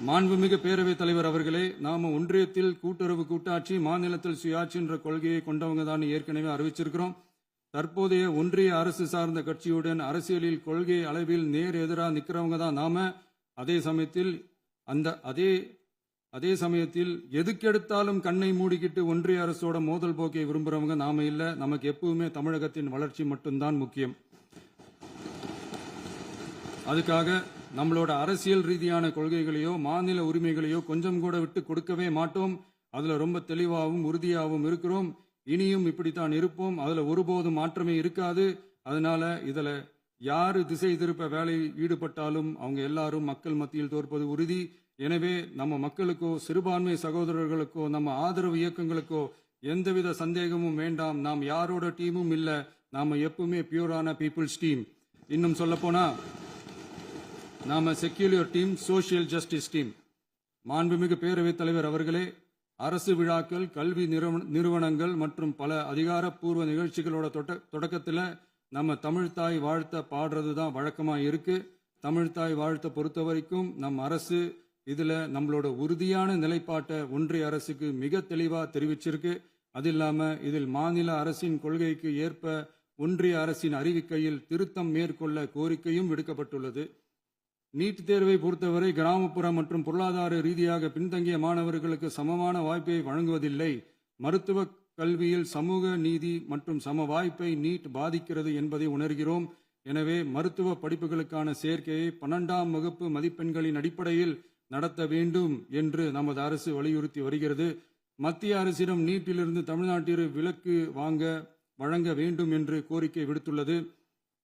மாண்புமிகு பேரவைத் தலைவர் அவர்களே, நாம ஒன்றியத்தில் கூட்டுறவு கூட்டாட்சி, மாநிலத்தில் சுயாட்சி என்ற கொள்கையை கொண்டவங்க தான் ஏற்கனவே அறிவிச்சிருக்கிறோம். தற்போதைய ஒன்றிய அரசு சார்ந்த கட்சியுடன் அரசியலில் கொள்கை அளவில் நேர் எதிராக நிற்கிறவங்க தான் நாம. அதே சமயத்தில் எதுக்கெடுத்தாலும் கண்ணை மூடிக்கிட்டு ஒன்றிய அரசோட மோதல் போக்கை விரும்புறவங்க நாம இல்ல. நமக்கு எப்பவுமே தமிழகத்தின் வளர்ச்சி மட்டும்தான் முக்கியம். அதுக்காக நம்மளோட அரசியல் ரீதியான கொள்கைகளையோ மாநில உரிமைகளையோ கொஞ்சம் கூட விட்டு கொடுக்கவே மாட்டோம். அதுல ரொம்ப தெளிவாகவும் உறுதியாகவும் இருக்கிறோம். இனியும் இப்படித்தான் இருப்போம். அதுல ஒருபோதும் மாற்றமே இருக்காது. அதனால இதுல யாரு திசை திருப்ப வேலையில் ஈடுபட்டாலும் அவங்க எல்லாரும் மக்கள் மத்தியில் தோற்பது உறுதி. எனவே நம்ம மக்களுக்கோ சிறுபான்மை சகோதரர்களுக்கோ நம்ம ஆதரவு இயக்கங்களுக்கோ எந்தவித சந்தேகமும் வேண்டாம். நாம் யாரோட டீமும் இல்ல. நாம எப்பவுமே பியூரான பீப்புள்ஸ் டீம். இன்னும் சொல்ல போனா நாம secular team, social justice team. மாண்புமிகு பேரவைத் தலைவர் அவர்களே, அரசு விழாக்கள், கல்வி நிறுவனங்கள் மற்றும் பல அதிகாரப்பூர்வ நிகழ்ச்சிகளோட தொடக்கத்தில் நம்ம தமிழ்தாய் வாழ்த்த பாடுறது தான் வழக்கமா இருக்கு. தமிழ்தாய் வாழ்த்த பொறுத்த வரைக்கும் நம் அரசு இதுல நம்மளோட உறுதியான நிலைப்பாட்டை ஒன்றிய அரசுக்கு மிக தெளிவா தெரிவிச்சிருக்கு. அது இல்லாம இதில் மாநில அரசின் கொள்கைக்கு ஏற்ப ஒன்றிய அரசின் அறிவிக்கையில் திருத்தம் மேற்கொள்ள கோரிக்கையும் விடுக்கப்பட்டுள்ளது. நீட் தேர்வை பொறுத்தவரை கிராமப்புற மற்றும் பொருளாதார ரீதியாக பின்தங்கிய மாணவர்களுக்கு சமமான வாய்ப்பை வழங்குவதில்லை. மருத்துவ கல்வியில் சமூக நீதி மற்றும் சம வாய்ப்பை நீட் பாதிக்கிறது என்பதை உணர்கிறோம். எனவே மருத்துவ படிப்புகளுக்கான சேர்க்கையை 12ஆம் வகுப்பு மதிப்பெண்களின் அடிப்படையில் நடத்த வேண்டும் என்று நமது அரசு வலியுறுத்தி வருகிறது. மத்திய அரசிடம் நீட்டிலிருந்து தமிழ்நாட்டிற்கு விலக்கு வழங்க வேண்டும் என்று கோரிக்கை விடுத்துள்ளது.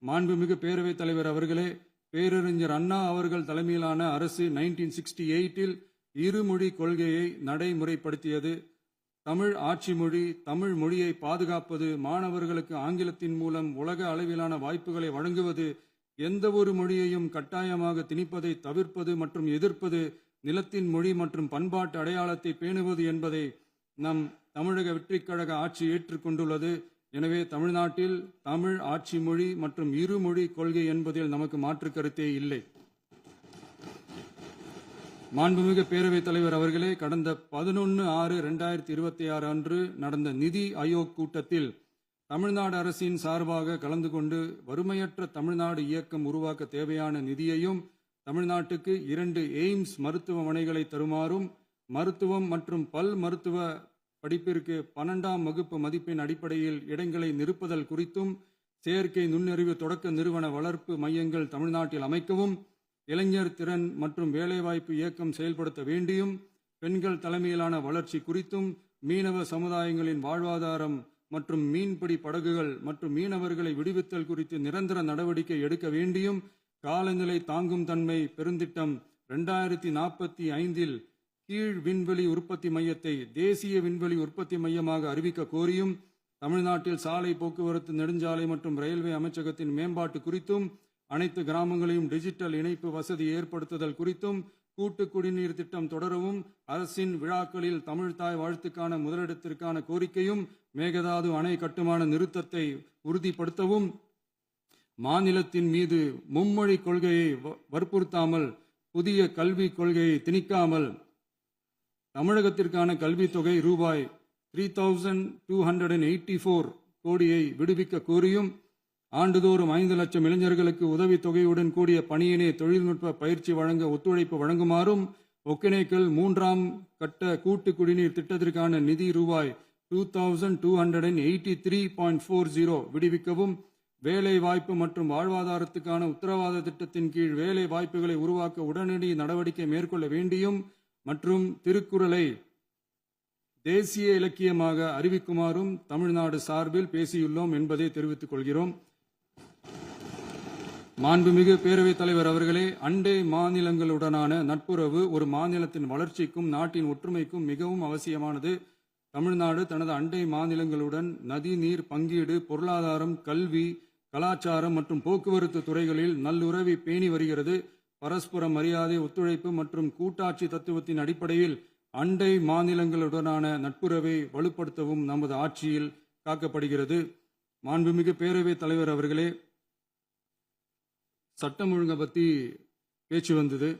மாண்புமிகு பேரவைத் தலைவர் அவர்களே, பேரறிஞர் அண்ணா அவர்கள் தலைமையிலான அரசு 1968இல் இருமொழி கொள்கையை நடைமுறைப்படுத்தியது. தமிழ் ஆட்சி மொழி, தமிழ் மொழியை பாதுகாப்பது, மாணவர்களுக்கு ஆங்கிலத்தின் மூலம் உலக அளவிலான வாய்ப்புகளை வழங்குவது, எந்த ஒரு மொழியையும் கட்டாயமாக திணிப்பதை தவிர்ப்பது மற்றும் எதிர்ப்பது, நிலத்தின் மொழி மற்றும் பண்பாட்டு அடையாளத்தை பேணுவது என்பதை நம் தமிழக வெற்றிக் கழக ஆட்சி ஏற்றுக்கொண்டுள்ளது. எனவே தமிழ்நாட்டில் தமிழ் ஆட்சி மொழி மற்றும் இருமொழி கொள்கை என்பதில் நமக்கு மாற்று கருத்தே இல்லை. மாண்புமிகு பேரவைத் தலைவர் அவர்களே, கடந்த 11/6/2026 அன்று நடந்த நிதி ஆயோக் கூட்டத்தில் தமிழ்நாடு அரசின் சார்பாக கலந்து கொண்டு வறுமையற்ற தமிழ்நாடு இயக்கம் உருவாக்க தேவையான நிதியையும், தமிழ்நாட்டுக்கு 2 எய்ம்ஸ் மருத்துவமனைகளை தருமாறும், மருத்துவம் மற்றும் பல் மருத்துவ படிப்பிற்கு 12ஆம் வகுப்பு மதிப்பெண் அடிப்படையில் இடங்களை நிரப்புதல் குறித்தும், செயற்கை நுண்ணறிவு தொடக்க நிறுவன வளர்ப்பு மையங்கள் தமிழ்நாட்டில் அமைக்கவும், இளைஞர் திறன் மற்றும் வேலைவாய்ப்பு இயக்கம் செயல்படுத்த வேண்டியும், பெண்கள் தலைமையிலான வளர்ச்சி குறித்தும், மீனவ சமுதாயங்களின் வாழ்வாதாரம் மற்றும் மீன்பிடி படகுகள் மற்றும் மீனவர்களை விடுவித்தல் குறித்து நிரந்தர நடவடிக்கை எடுக்க வேண்டியும், காலநிலை தாங்கும் தன்மை பெருந்திட்டம் 2045 கீழ் விண்வெளி உற்பத்தி மையத்தை தேசிய விண்வெளி உற்பத்தி மையமாக அறிவிக்க கோரியும், தமிழ்நாட்டில் சாலை போக்குவரத்து, நெடுஞ்சாலை மற்றும் ரயில்வே அமைச்சகத்தின் மேம்பாட்டு குறித்தும், அனைத்து கிராமங்களையும் டிஜிட்டல் இணைப்பு வசதி ஏற்படுத்துதல் குறித்தும், கூட்டு குடிநீர் திட்டம் தொடரவும், அரசின் விழாக்களில் தமிழ்தாய் வாழ்த்துக்கான முதலிடத்திற்கான கோரிக்கையும், மேகதாது அணை கட்டுமான நிறுத்தத்தை உறுதிப்படுத்தவும், மாநிலத்தின் மீது மும்மொழி கொள்கையை வற்புறுத்தாமல், புதிய கல்விக் கொள்கையை திணிக்காமல், தமிழகத்திற்கான கல்வித் தொகை ரூபாய் 3284 கோடியை விடுவிக்க கோரியும், ஆண்டுதோறும் 5 லட்சம் இளைஞர்களுக்கு உதவித் தொகையுடன் கூடிய பணியினை தொழில்நுட்ப பயிற்சி வழங்க ஒத்துழைப்பு வழங்குமாறும், ஒகேனக்கல் 3ஆம் கட்ட கூட்டு குடிநீர் திட்டத்திற்கான நிதி ரூபாய் 2283.40 விடுவிக்கவும், வேலை வாய்ப்பு மற்றும் வாழ்வாதாரத்துக்கான உத்தரவாத திட்டத்தின் கீழ் வேலை வாய்ப்புகளை உருவாக்க உடனடி நடவடிக்கை மேற்கொள்ள வேண்டியும் மற்றும் திருக்குறளை தேசிய இலக்கியமாக அறிவிக்குமாறும் தமிழ்நாடு சார்பில் பேசியுள்ளோம் என்பதை தெரிவித்துக் கொள்கிறோம். மாண்புமிகு பேரவைத் தலைவர் அவர்களே, அண்டை மாநிலங்களுடனான நட்புறவு ஒரு மாநிலத்தின் வளர்ச்சிக்கும் நாட்டின் ஒற்றுமைக்கும் மிகவும் அவசியமானது. தமிழ்நாடு தனது அண்டை மாநிலங்களுடன் நதி நீர் பங்கீடு, பொருளாதாரம், கல்வி, கலாச்சாரம் மற்றும் போக்குவரத்து துறைகளில் நல்லுறவை பேணி வருகிறது. பரஸ்பர மரியாதை, ஒத்துழைப்பு மற்றும் கூட்டாட்சி தத்துவத்தின் அடிப்படையில் அண்டை மாநிலங்களுடனான நட்புறவை வலுப்படுத்தவும் நமது ஆட்சியில் காக்கப்படுகிறது. மாண்புமிகு பேரவைத் தலைவர் அவர்களே, சட்டம் ஒழுங்கை பற்றி பேச்சு வந்தது.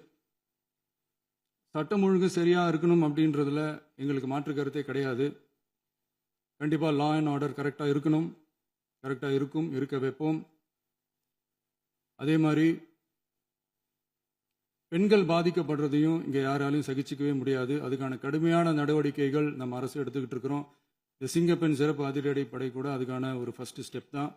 சட்டம் ஒழுங்கு சரியா இருக்கணும் அப்படின்றதுல எங்களுக்கு மாற்று கருத்தே கிடையாது. கண்டிப்பாக லா அண்ட் ஆர்டர் கரெக்டாக இருக்கணும், கரெக்டாக இருக்கும், இருக்க வைப்போம். அதே மாதிரி பெண்கள் பாதிக்கப்படுறதையும் இங்கே யாராலையும் சகிச்சிக்கவே முடியாது. அதுக்கான கடுமையான நடவடிக்கைகள் நம்ம அரசு எடுத்துக்கிட்டு இருக்கிறோம். இந்த சிங்கப்பெண் சிறப்பு அதிரடி படை கூட அதுக்கான ஒரு ஃபர்ஸ்ட் ஸ்டெப் தான்.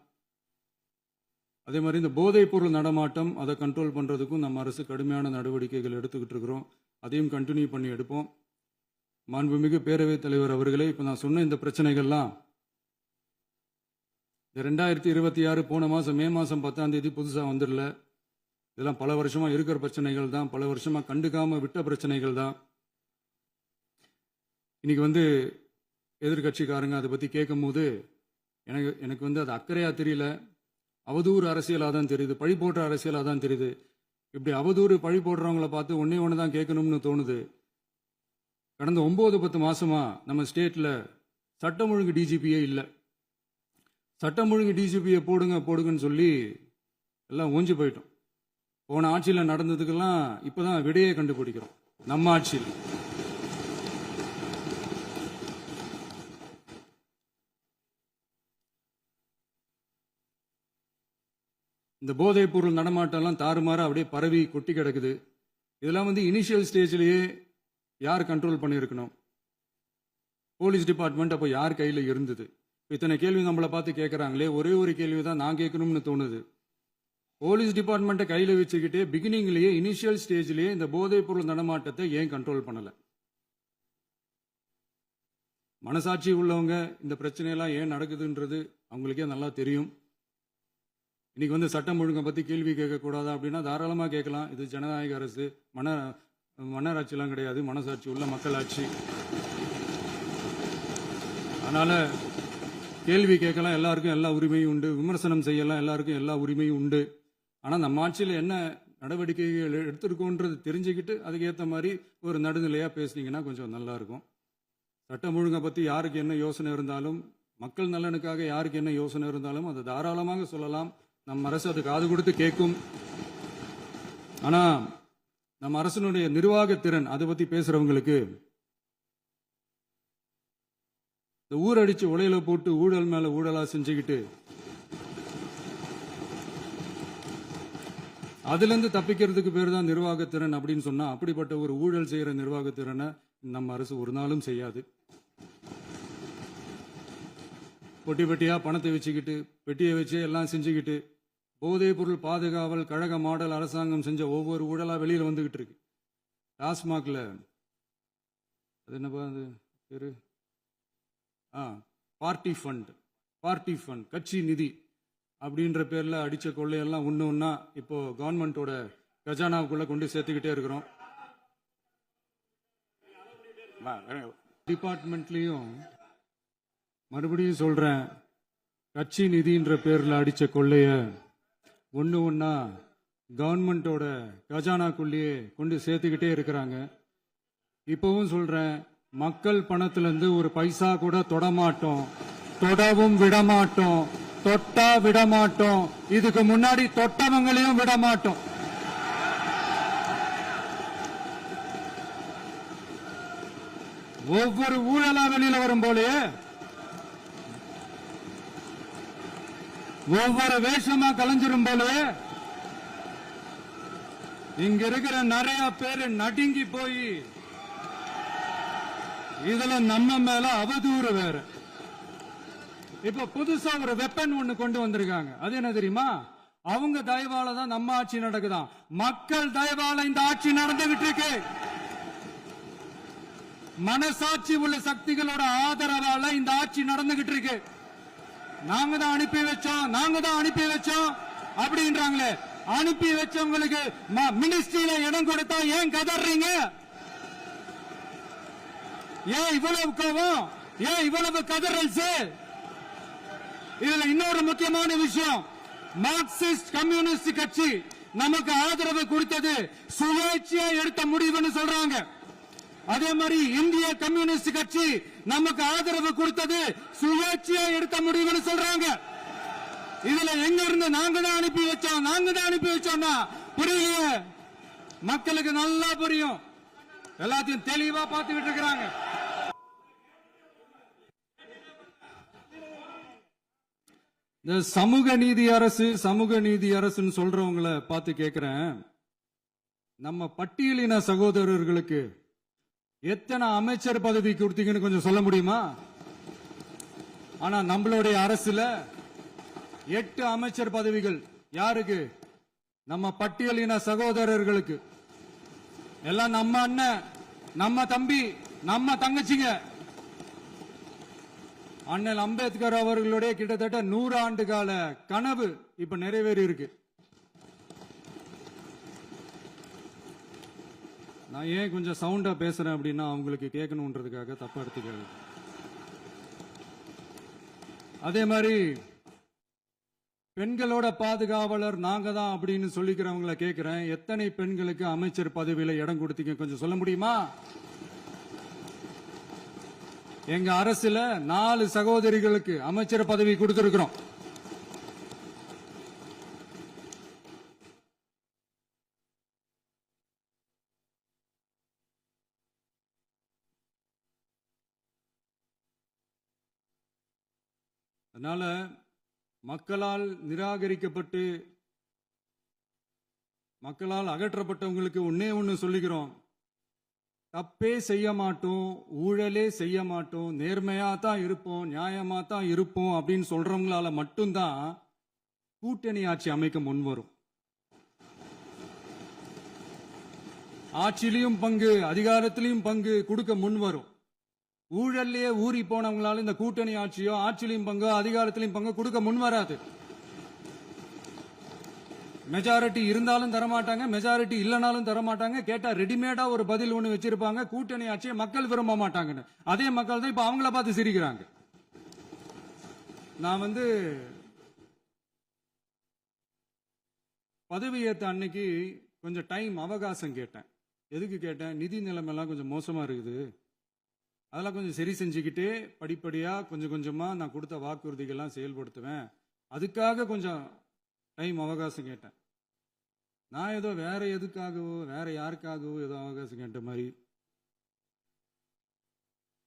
அதே மாதிரி இந்த போதைப் பொருள் நடமாட்டம், அதை கண்ட்ரோல் பண்ணுறதுக்கும் நம்ம அரசு கடுமையான நடவடிக்கைகள் எடுத்துக்கிட்டு இருக்கிறோம். அதையும் கண்டினியூ பண்ணி எடுப்போம். மாண்புமிகு பேரவைத் தலைவர் அவர்களே, இப்போ நான் சொன்ன இந்த பிரச்சனைகள்லாம் இந்த 2026 போன மாதம் மே மாதம் 10ஆம் தேதி புதுசாக வந்துடல. இதெல்லாம் பல வருஷமாக இருக்கிற பிரச்சனைகள் தான், பல வருஷமாக கண்டுக்காமல் விட்ட பிரச்சனைகள் தான். இன்னைக்கு எதிர்கட்சிக்காரங்க அதை பற்றி கேட்கும் போது எனக்கு அது அக்கறையாக தெரியல, அவதூறு அரசியலாக தான் தெரியுது, பழி போடுற அரசியலாக தான் தெரியுது. இப்படி அவதூறு பழி போடுறவங்கள பார்த்து ஒன்னே ஒன்று தான் கேட்கணும்னு தோணுது. கடந்த 9-10 மாசமா நம்ம ஸ்டேட்ல சட்டம் ஒழுங்கு டிஜிபியே இல்லை. சட்டம் ஒழுங்கு டிஜிபியை போடுங்கன்னு சொல்லி எல்லாம் ஓஞ்சி போயிட்டோம். போன ஆட்சியில் நடந்ததுக்கெல்லாம் இப்பதான் விடையை கண்டுபிடிக்கிறோம். நம்ம ஆட்சியில் இந்த போதைப் பொருள் நடமாட்டம்லாம் தாறுமாற அப்படியே பரவி கொட்டி கிடக்குது. இதெல்லாம் இனிஷியல் ஸ்டேஜ்லயே யார் கண்ட்ரோல் பண்ணியிருக்கணும்? போலீஸ் டிபார்ட்மெண்ட் அப்போ யார் கையில் இருந்தது? இத்தனை கேள்வி நம்மளை பார்த்து கேட்குறாங்களே, ஒரே ஒரு கேள்வி தான் நான் கேட்கணும்னு தோணுது. போலீஸ் டிபார்ட்மெண்ட்டை கையில் வச்சுக்கிட்டே பிகினிங்லேயே இனிஷியல் ஸ்டேஜ்லேயே இந்த போதைப் பொருள் நடமாட்டத்தை ஏன் கண்ட்ரோல் பண்ணலை? மனசாட்சி உள்ளவங்க இந்த பிரச்சனையெல்லாம் ஏன் நடக்குதுன்றது அவங்களுக்கே நல்லா தெரியும். இன்னைக்கு சட்டம் ஒழுங்கை பற்றி கேள்வி கேட்கக்கூடாதா அப்படின்னா தாராளமாக கேட்கலாம். இது ஜனநாயக அரசு, மன்னராட்சிலாம் கிடையாது, மனசாட்சி உள்ள மக்களாட்சி. அதனால கேள்வி கேட்கலாம், எல்லாருக்கும் எல்லா உரிமையும் உண்டு. விமர்சனம் செய்யலாம், எல்லாருக்கும் எல்லா உரிமையும் உண்டு. ஆனால் நம்ம ஆட்சியில் என்ன நடவடிக்கைகள் எடுத்திருக்கோன்றது தெரிஞ்சுக்கிட்டு அதுக்கேற்ற மாதிரி ஒரு நடுநிலையாக பேசுனீங்கன்னா கொஞ்சம் நல்லா இருக்கும். சட்டம் ஒழுங்கை பற்றி யாருக்கு என்ன யோசனை இருந்தாலும், மக்கள் நலனுக்காக யாருக்கு என்ன யோசனை இருந்தாலும் அதை தாராளமாக சொல்லலாம். நம்ம அரசு அது காது கொடுத்து கேட்கும். ஆனால் நம்ம அரசனுடைய நிர்வாகத்திறன் அதை பற்றி பேசுறவங்களுக்கு இந்த ஊரடிச்சு உலையில போட்டு ஊழல் மேல ஊழலா செஞ்சுக்கிட்டு அதுல இருந்து தப்பிக்கிறதுக்கு பேர் தான் நிர்வாகத்திறன் அப்படின்னு சொன்னா, அப்படிப்பட்ட ஒரு ஊழல் செய்யற நிர்வாகத்திறனை நம்ம அரசு ஒரு நாளும் செய்யாது. பொட்டி பெட்டியா பணத்தை வச்சுக்கிட்டு, பெட்டியை வச்சு எல்லாம் செஞ்சுக்கிட்டு, போதைப் பொருள் பாதுகாவல் கழக மாடல் அரசாங்கம் செஞ்ச ஒவ்வொரு ஊழலா வெளியில வந்துகிட்டு இருக்கு. டாஸ்மாக்ல அது என்னப்பா அது பேரு, பார்ட்டி ஃபண்ட், கட்சி நிதி அப்படின்ற பேர்ல அடிச்ச கொள்ளையெல்லாம் ஒன்று ஒன்றா இப்போ கவர்மெண்ட்டோட கஜானாவுக்குள்ள கொண்டு சேர்த்துக்கிட்டே இருக்கிறோம். டிபார்ட்மெண்ட்லயும் மறுபடியும் சொல்றேன், கட்சி நிதின்ற பேர்ல அடிச்ச கொள்ளைய ஒண்ணு ஒண்ணா கவர்மெண்டோட கஜானாக்குள்ளேயே கொண்டு சேர்த்துக்கிட்டே இருக்கிறாங்க. இப்பவும் சொல்றேன், மக்கள் பணத்துல இருந்து ஒரு பைசா கூட தொடமாட்டோம், தொடவும் விடமாட்டோம், தொட்டா விடமாட்டோம், இதுக்கு முன்னாடி தொட்டவங்களையும் விடமாட்டோம். ஒவ்வொரு ஊழலா வெளியில வரும் போலே, ஒவ்வொரு வேஷமா கலைஞ்சிரும் போலே, இங்க இருக்கிற நிறைய பேரு நடுங்கி போய் இதுல நம்ம மேல அவதூறு வேற. இப்ப புதுசா ஒரு வெப்பன் ஒண்ணு கொண்டு வந்திருக்காங்க. அது என்ன தெரியுமா? அவங்க தயவால தான் நம்ம ஆட்சி நடக்குதாம். மக்கள் தயவால இந்த ஆட்சி நடந்துகிட்டு இருக்கு. மனசாட்சி உள்ள சக்திகளோட ஆதரவால இந்த ஆட்சி நடந்துகிட்டு இருக்கு. நாங்க தான் அனுப்பி வச்சோம், நாங்க தான் அனுப்பி வச்சோம் அப்படின்றாங்களே. அனுப்பி வச்சவங்களுக்கு மினிஸ்ட்ரியில இடம் கொடுத்தா ஏன் கதறீங்க? ஏன் இவ்வளவு கோவம்? ஏன் இவ்வளவு கதறல்ஸ்? இதுல இன்னொரு முக்கியமான விஷயம், மார்க்சிஸ்ட் கம்யூனிஸ்ட் கட்சி நமக்கு ஆதரவு கொடுத்தது சுயேட்சையா எடுத்த முடிவுன்னு சொல்றாங்க. அதே மாதிரி இந்திய கம்யூனிஸ்ட் கட்சி நமக்கு ஆதரவு கொடுத்தது சுயேட்சையா எடுத்த முடிவுன்னு சொல்றாங்க. இதுல எங்க இருந்து நாங்க தான் அனுப்பி வச்சோம், நாங்க தான் அனுப்பி வச்சோம்னா புரியலையே. மக்களுக்கு நல்லா புரியும், எல்லாத்தையும் தெளிவா பார்த்துக்கிட்டு இருக்கிறாங்க. இந்த சமூக நீதி அரசு, சமூக நீதி அரசுன்னு சொல்றவங்களை பார்த்து கேட்கிறேன், நம்ம பட்டியலின சகோதரர்களுக்கு எத்தனை அமைச்சர் பதவி கொடுத்தீங்கன்னு கொஞ்சம் சொல்ல முடியுமா? ஆனா நம்மளுடைய அரசுல 8 அமைச்சர் பதவிகள் யாருக்கு? நம்ம பட்டியலின சகோதரர்களுக்கு. எல்லாம் நம்ம அண்ணன், நம்ம தம்பி, நம்ம தங்கச்சிங்க. அண்ணல் அம்பேத்கர் அவர்களுடைய கிட்டத்தட்ட 100 ஆண்டு கால கனவு இப்ப நிறைவேறி இருக்கு. நான் ஏன் கொஞ்சம் சவுண்டா பேசுறேன் அப்படின்னா அவங்களுக்கு கேட்கணுன்றதுக்காக தப்பா எடுத்துக்கிறது. அதே மாதிரி பெண்களோட பாதுகாவலர் நாங்க தான் அப்படின்னு சொல்லிக்கிறவங்களை கேட்கிறேன், எத்தனை பெண்களுக்கு அமைச்சர் பதவியில இடம் கொடுத்தீங்க கொஞ்சம் சொல்ல முடியுமா? எங்க அரசுல 4 சகோதரிகளுக்கு அமைச்சர் பதவி கொடுத்திருக்கிறோம். அதனால மக்களால் நிராகரிக்கப்பட்டு மக்களால் அகற்றப்பட்டவங்களுக்கு ஒன்னே ஒன்னு சொல்லிக்கிறோம், தப்பே செய்ய மாட்டோம், ஊழலே செய்ய மாட்டோம், நேர்மையா தான் இருப்போம், நியாயமா தான் இருப்போம் அப்படின்னு சொல்றவங்களால மட்டும்தான் கூட்டணி ஆட்சி அமைக்க முன்வரும். ஆட்சியிலையும் பங்கு, அதிகாரத்திலையும் பங்கு கொடுக்க முன்வரும். ஊழல்லையே ஊறி போனவங்களால இந்த கூட்டணி ஆட்சியோ, ஆட்சியிலையும் பங்கோ, அதிகாரத்திலையும் பங்கோ கொடுக்க முன்வராது. மெஜாரிட்டி இருந்தாலும் தரமாட்டாங்க, மெஜாரிட்டி இல்லைனாலும் தரமாட்டாங்க. கேட்டா ரெடிமேடா ஒரு பதில் ஒண்ணு வச்சிருப்பாங்க, கூட்டணி ஆட்சியை மக்கள் விரும்ப மாட்டாங்கன்னு. அதே மக்கள் தான் இப்ப அவங்கள பார்த்து சிரிக்கிறாங்க. நான் பதவி ஏத்த அன்னைக்கு கொஞ்சம் டைம் அவகாசம் கேட்டேன். எதுக்கு கேட்டேன்? நிதி நிலைமைலாம் கொஞ்சம் மோசமா இருக்குது, அதெல்லாம் கொஞ்சம் சரி செஞ்சுக்கிட்டே படிப்படியா கொஞ்சம் கொஞ்சமா நான் கொடுத்த வாக்குறுதிகள்லாம் செயல்படுத்துவேன், அதுக்காக கொஞ்சம் டைம் அவகாசம் கேட்டேன். நான் ஏதோ வேற எதுக்காகவோ வேற யாருக்காகவோ ஏதோ அவகாசம் கேட்ட மாதிரி.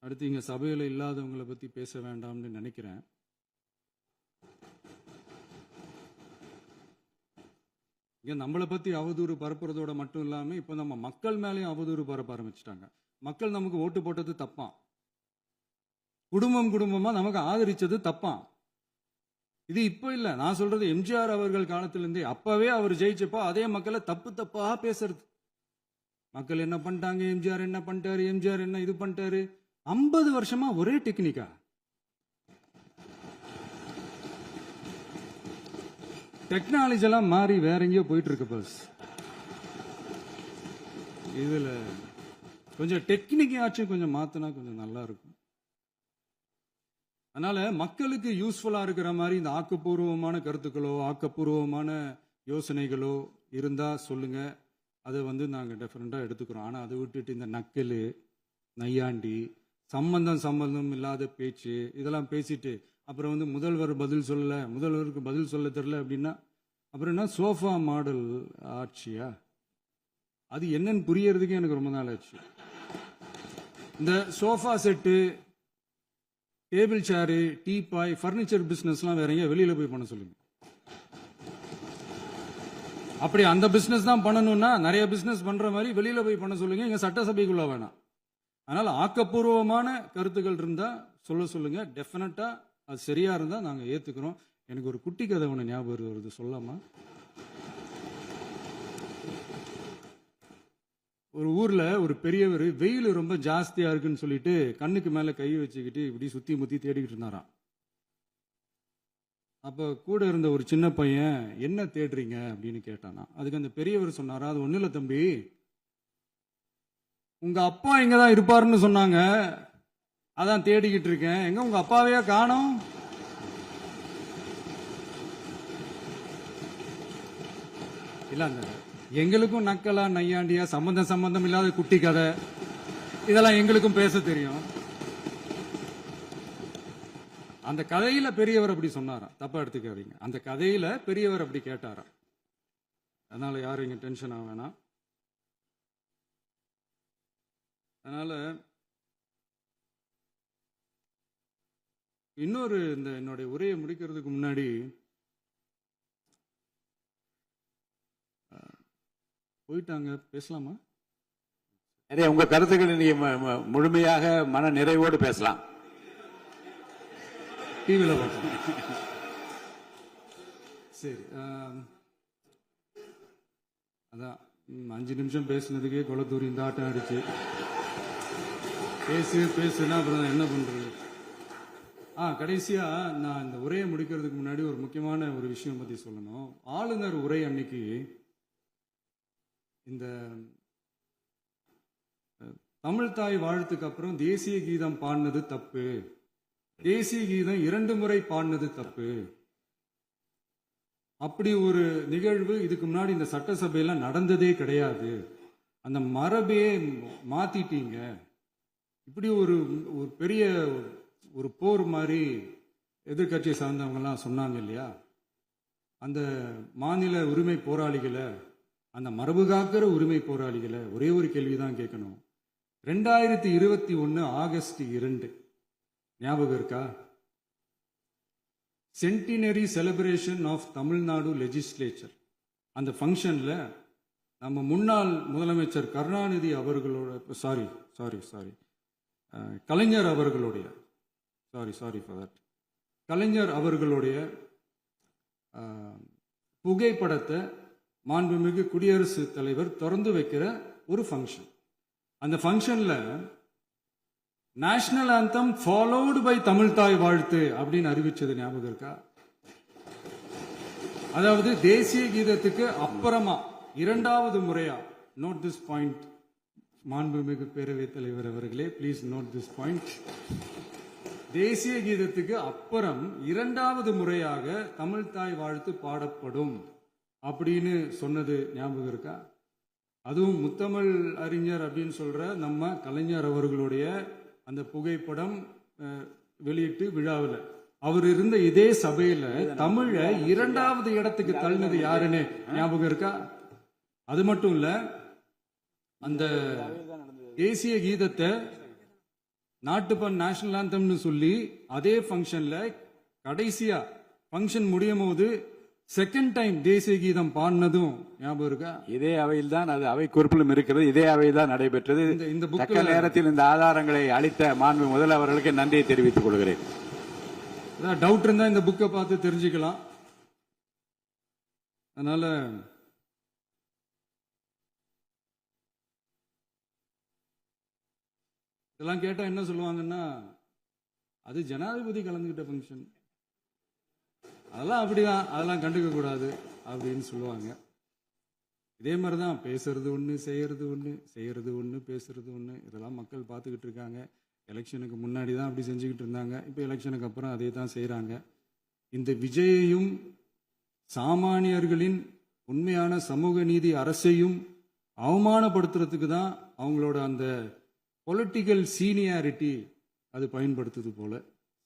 அடுத்து இங்க சபையில இல்லாதவங்களை பத்தி பேச வேண்டாம்னு நினைக்கிறேன். இங்க நம்மளை பத்தி அவதூறு பரப்புறதோட மட்டும் இல்லாம இப்ப நம்ம மக்கள் மேலேயும் அவதூறு பரப்ப ஆரம்பிச்சிட்டாங்க. மக்கள் நமக்கு ஓட்டு போட்டது தப்பான், குடும்பம் குடும்பமா நமக்கு ஆதரிச்சது தப்பான். இது இப்ப இல்ல, நான் சொல்றது எம்ஜிஆர் அவர்கள் காலத்திலிருந்தே. அப்பவே அவர் ஜெயிச்சப்போ அதே மக்களை தப்பு தப்பா பேசுறது. மக்கள் என்ன பண்ணிட்டாங்க, எம்ஜிஆர் என்ன பண்ணிட்டாரு, எம்ஜிஆர் என்ன இது பண்ணிட்டாரு. 50 வருஷமா ஒரே டெக்னிக்கா. டெக்னாலஜி எல்லாம் மாறி வேற எங்கேயோ போயிட்டு இருக்கு பஸ். இதுல கொஞ்சம் டெக்னிக்காச்சும் கொஞ்சம் மாத்தினா கொஞ்சம் நல்லா இருக்கும். அதனால மக்களுக்கு யூஸ்ஃபுல்லா இருக்கிற மாதிரி இந்த ஆக்கப்பூர்வமான கருத்துக்களோ ஆக்கப்பூர்வமான யோசனைகளோ இருந்தா சொல்லுங்க. அதை நாங்க டெஃபரெண்டா எடுத்துக்கிறோம். ஆனா அதை விட்டுட்டு இந்த நக்கலு நையாண்டி சம்பந்தம் இல்லாத பேச்சு இதெல்லாம் பேசிட்டு அப்புறம் முதல்வர் பதில் சொல்லல, முதல்வருக்கு பதில் சொல்ல தெரியல அப்படின்னா அப்புறம் என்ன சோஃபா மாடல் ஆட்சியா? அது என்னன்னு புரியறதுக்கு எனக்கு ரொம்ப நாள் ஆச்சு. இந்த sofa set, table chair, teapoy, furniture பிசினஸ்லாம் வேற எங்க வெளியில போய் பண்ண சொல்லுங்க. அப்படி அந்த பிசினஸ் தான் பண்ணணும்னா நிறைய பிசினஸ் பண்ற மாதிரி வெளியில போய் பண்ண சொல்லுங்க. இங்க சட்டசபைக்குள்ள வேணாம். அதனால ஆக்கப்பூர்வமான கருத்துக்கள் இருந்தா சொல்லுங்க. டெஃபினட்டா அது சரியா இருந்தா நாங்க ஏத்துக்கிறோம். எனக்கு ஒரு குட்டி கதை ஒன்று ஞாபகம் வருது, சொல்லாமா? ஒரு ஊர்ல ஒரு பெரியவர் வெயில் ரொம்ப ஜாஸ்தியா இருக்குன்னு சொல்லிட்டு கண்ணுக்கு மேல கை வச்சுக்கிட்டு இப்படி சுத்தி முத்தி தேடிக்கிட்டு இருந்தாராம். அப்ப கூட இருந்த ஒரு சின்ன பையன் என்ன தேடுறீங்க அப்படின்னு கேட்டானா. அதுக்கு அந்த பெரியவர் சொன்னாரா, அது ஒண்ணு இல்ல தம்பி, உங்க அப்பா இங்கதான் இருப்பாருன்னு சொன்னாங்க, அதான் தேடிக்கிட்டு இருக்கேன். எங்க உங்க அப்பாவையா காணோம்? இல்ல எங்களுக்கும் நக்கலா நையாண்டியா சம்பந்தம் இல்லாத குட்டி கதை இதெல்லாம் எங்களுக்கும் பேச தெரியும். அந்த கதையில பெரியவர் அப்படி சொன்னாராம், தப்பா எடுத்துக்காதீங்க. அந்த கதையில பெரியவர் அப்படி கேட்டாராம். அதனால யாரும் இங்க டென்ஷன் ஆக வேணாம். அதனால இன்னொரு இந்த என்னுடைய உரையை முடிக்கிறதுக்கு முன்னாடி போயிட்டாங்க, பேசலாமா? உங்க கருத்துக்களை நீங்க முழுமையாக மன நிறைவோடு பேசலாம். டிவியில பார்க்கலாம். சரி, அதான் 5 நிமிஷம் பேசுனதுக்கே கொளத்தூரி இந்த ஆட்டம் அடிச்சு பேசுனா அப்புறம் என்ன பண்றது? கடைசியா நான் இந்த உரையை முடிக்கிறதுக்கு முன்னாடி ஒரு முக்கியமான ஒரு விஷயம் பத்தி சொல்லணும். ஆளுநர் உரை அன்னைக்கு இந்த தமிழ் தாய் வாழ்த்துக்கு அப்புறம் தேசிய கீதம் பாடினது தப்பு, தேசிய கீதம் 2 முறை பாடினது தப்பு, அப்படி ஒரு நிகழ்வு இதுக்கு முன்னாடி இந்த சட்டசபையில நடந்ததே கிடையாது, அந்த மரபையே மாத்திட்டீங்க, இப்படி ஒரு பெரிய ஒரு போர் மாதிரி எதிர்கட்சி சார்ந்தவங்க எல்லாம் சொன்னாங்க இல்லையா? அந்த மாநில உரிமை போராளிகளை, அந்த மரபு காக்கிற உரிமை போராளிகளை ஒரே ஒரு கேள்விதான் கேட்கணும். 2021 ஆகஸ்ட் 2 ஞாபகம் இருக்கா? Centenary celebration of Tamil Nadu legislature. அந்த ஃபங்க்ஷன்ல நம்ம முன்னாள் முதலமைச்சர் கருணாநிதி அவர்களோட கலைஞர் அவர்களுடைய கலைஞர் அவர்களுடைய புகைப்படத்தை மாண்புமிகு குடியரசுத் தலைவர் திறந்து வைக்கிற ஒரு ஃபங்க்ஷன். அந்த ஃபங்க்ஷன்ல national anthem followed by Tamil Thai Vazhthu அப்படின்னு அறிவிச்சது ஞாபகம் இருக்கா? அதாவது தேசிய கீதத்துக்கு அப்புறமா 2வது முறையா, நோட் திஸ் பாயிண்ட் மாண்புமிகு பேரவைத் தலைவர் அவர்களே, பிளீஸ் நோட் திஸ் பாயிண்ட். தேசிய கீதத்துக்கு அப்புறம் 2வது முறையாக தமிழ் தாய் வாழ்த்து பாடப்படும் அப்படின்னு சொன்னது ஞாபகம் இருக்கா? அதுவும் முத்தமிழ் அறிஞர் அப்படின்னு சொல்ற நம்ம கலைஞர் அவர்களுடைய அந்த புகைப்படம் வெளியிட்டு விழாவில் அவர் இருந்த இதே சபையில தமிழ 2வது இடத்துக்கு தள்ளினது யாருன்னு ஞாபகம் இருக்கா? அது மட்டும் இல்ல, அந்த தேசிய கீதத்தை நாட்டுப்பண் நேஷனல் ஆந்தம்னு சொல்லி அதே ஃபங்க்ஷன்ல கடைசியா ஃபங்க்ஷன் முடியும் போது செகண்ட் டைம் தேசிய கீதம் பாடினதும் ஞாபகம் இருக்கா? இதே அவையில் தான், அது அவை குறிப்பிலும் இருக்கிறது, இதே அவையில் தான் நடைபெற்றது. இந்த தக்க நேரத்தில் இந்த ஆதாரங்களை அளித்த மாண்பு முதல்வர்களுக்கு நன்றியை தெரிவித்துக் கொள்கிறேன். டவுட் இருந்தா இந்த புக்கை பார்த்து தெரிஞ்சுக்கலாம். அதனால இதெல்லாம் கேட்டா என்ன சொல்லுவாங்கன்னா, அது ஜனாதிபதி கலந்துகிட்ட ஃபங்க்ஷன், அதெல்லாம் அப்படிதான், அதெல்லாம் கண்டுக்க கூடாது அப்படின்னு சொல்லுவாங்க. இதே மாதிரி தான் பேசுறது ஒன்று, செய்யறது ஒன்று, செய்யறது ஒன்று, பேசுறது ஒன்று. இதெல்லாம் மக்கள் பார்த்துக்கிட்டு இருக்காங்க. எலெக்ஷனுக்கு முன்னாடி தான் அப்படி செஞ்சுக்கிட்டு இருந்தாங்க. இப்போ எலெக்ஷனுக்கு அப்புறம் அதே தான் செய்கிறாங்க. இந்த விஜயையும் சாமானியர்களின் உண்மையான சமூக நீதி அரசையும் அவமானப்படுத்துறதுக்கு தான் அவங்களோட அந்த பொலிட்டிக்கல் சீனியாரிட்டி அது பயன்படுத்துது போல.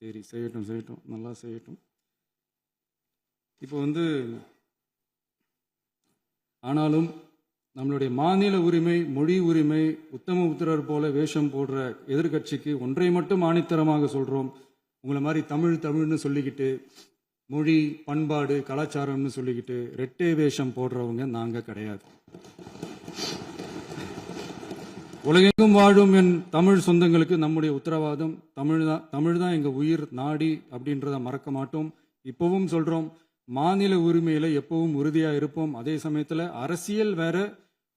சரி, செய்யட்டும் செய்யட்டும், நல்லா செய்யட்டும். இப்போ ஆனாலும் நம்மளுடைய மாநில உரிமை, மொழி உரிமை, உத்தம உத்தரர் போல வேஷம் போடுற எதிர்கட்சிக்கு ஒன்றை மட்டும் ஆணித்தரமாக சொல்றோம். உங்களை மாதிரி தமிழ்னு சொல்லிக்கிட்டு, மொழி, பண்பாடு, கலாச்சாரம்னு சொல்லிக்கிட்டு ரெட்டை வேஷம் போடுறவங்க நாங்க கிடையாது. உலகெங்கும் வாழும் என் தமிழ் சொந்தங்களுக்கு நம்முடைய உத்தரவாதம் தமிழ் தான் எங்க உயிர் நாடி அப்படின்றத மறக்க மாட்டோம். இப்பவும் சொல்றோம், மாநில உரிமையில எப்பவும் உறுதியா இருப்போம். அதே சமயத்துல அரசியல் வேற,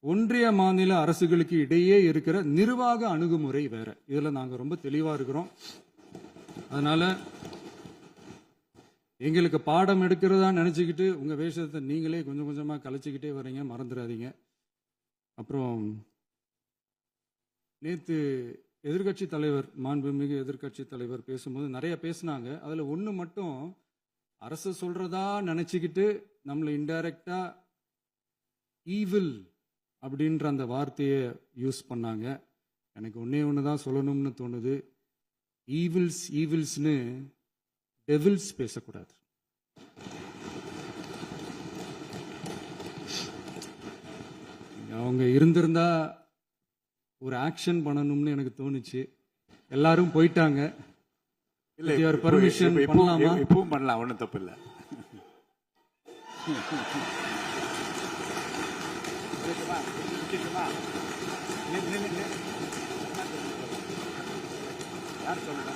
ஒன்றிய மாநில அரசுகளுக்கு இடையே இருக்கிற நிர்வாக அணுகுமுறை வேற. இதுல நாங்க ரொம்ப தெளிவா இருக்கிறோம். அதனால எங்களுக்கு பாடம் எடுக்கிறதா நினைச்சுக்கிட்டு உங்க வேஷத்தை நீங்களே கொஞ்சம் கொஞ்சமா கலைச்சிக்கிட்டே வர்றீங்க, மறந்துடாதீங்க. அப்புறம் நேத்து எதிர்கட்சி தலைவர், மாண்புமிகு எதிர்கட்சி தலைவர் பேசும்போது நிறைய பேசினாங்க. அதுல ஒண்ணு மட்டும், அரசு சொல்றதா நினைச்சுக்கிட்டு நம்மளை இன்டைரக்டா ஈவில் அப்படின்ற அந்த வார்த்தையை யூஸ் பண்ணாங்க. எனக்கு ஒண்ணுதான் சொல்லணும்னு தோணுது. ஈவில்ஸ்னு டெவில்ஸ் பேசக்கூடாது. அவங்க இருந்திருந்தா ஒரு ஆக்ஷன் பண்ணணும்னு எனக்கு தோணுச்சு. எல்லாரும் போயிட்டாங்க. இல்ல, பர்மிஷன் பண்ணலாமா? இப்பவும் பண்ணலாம், ஒன்றும் தப்பு இல்லை. யார் சொல்லுங்க?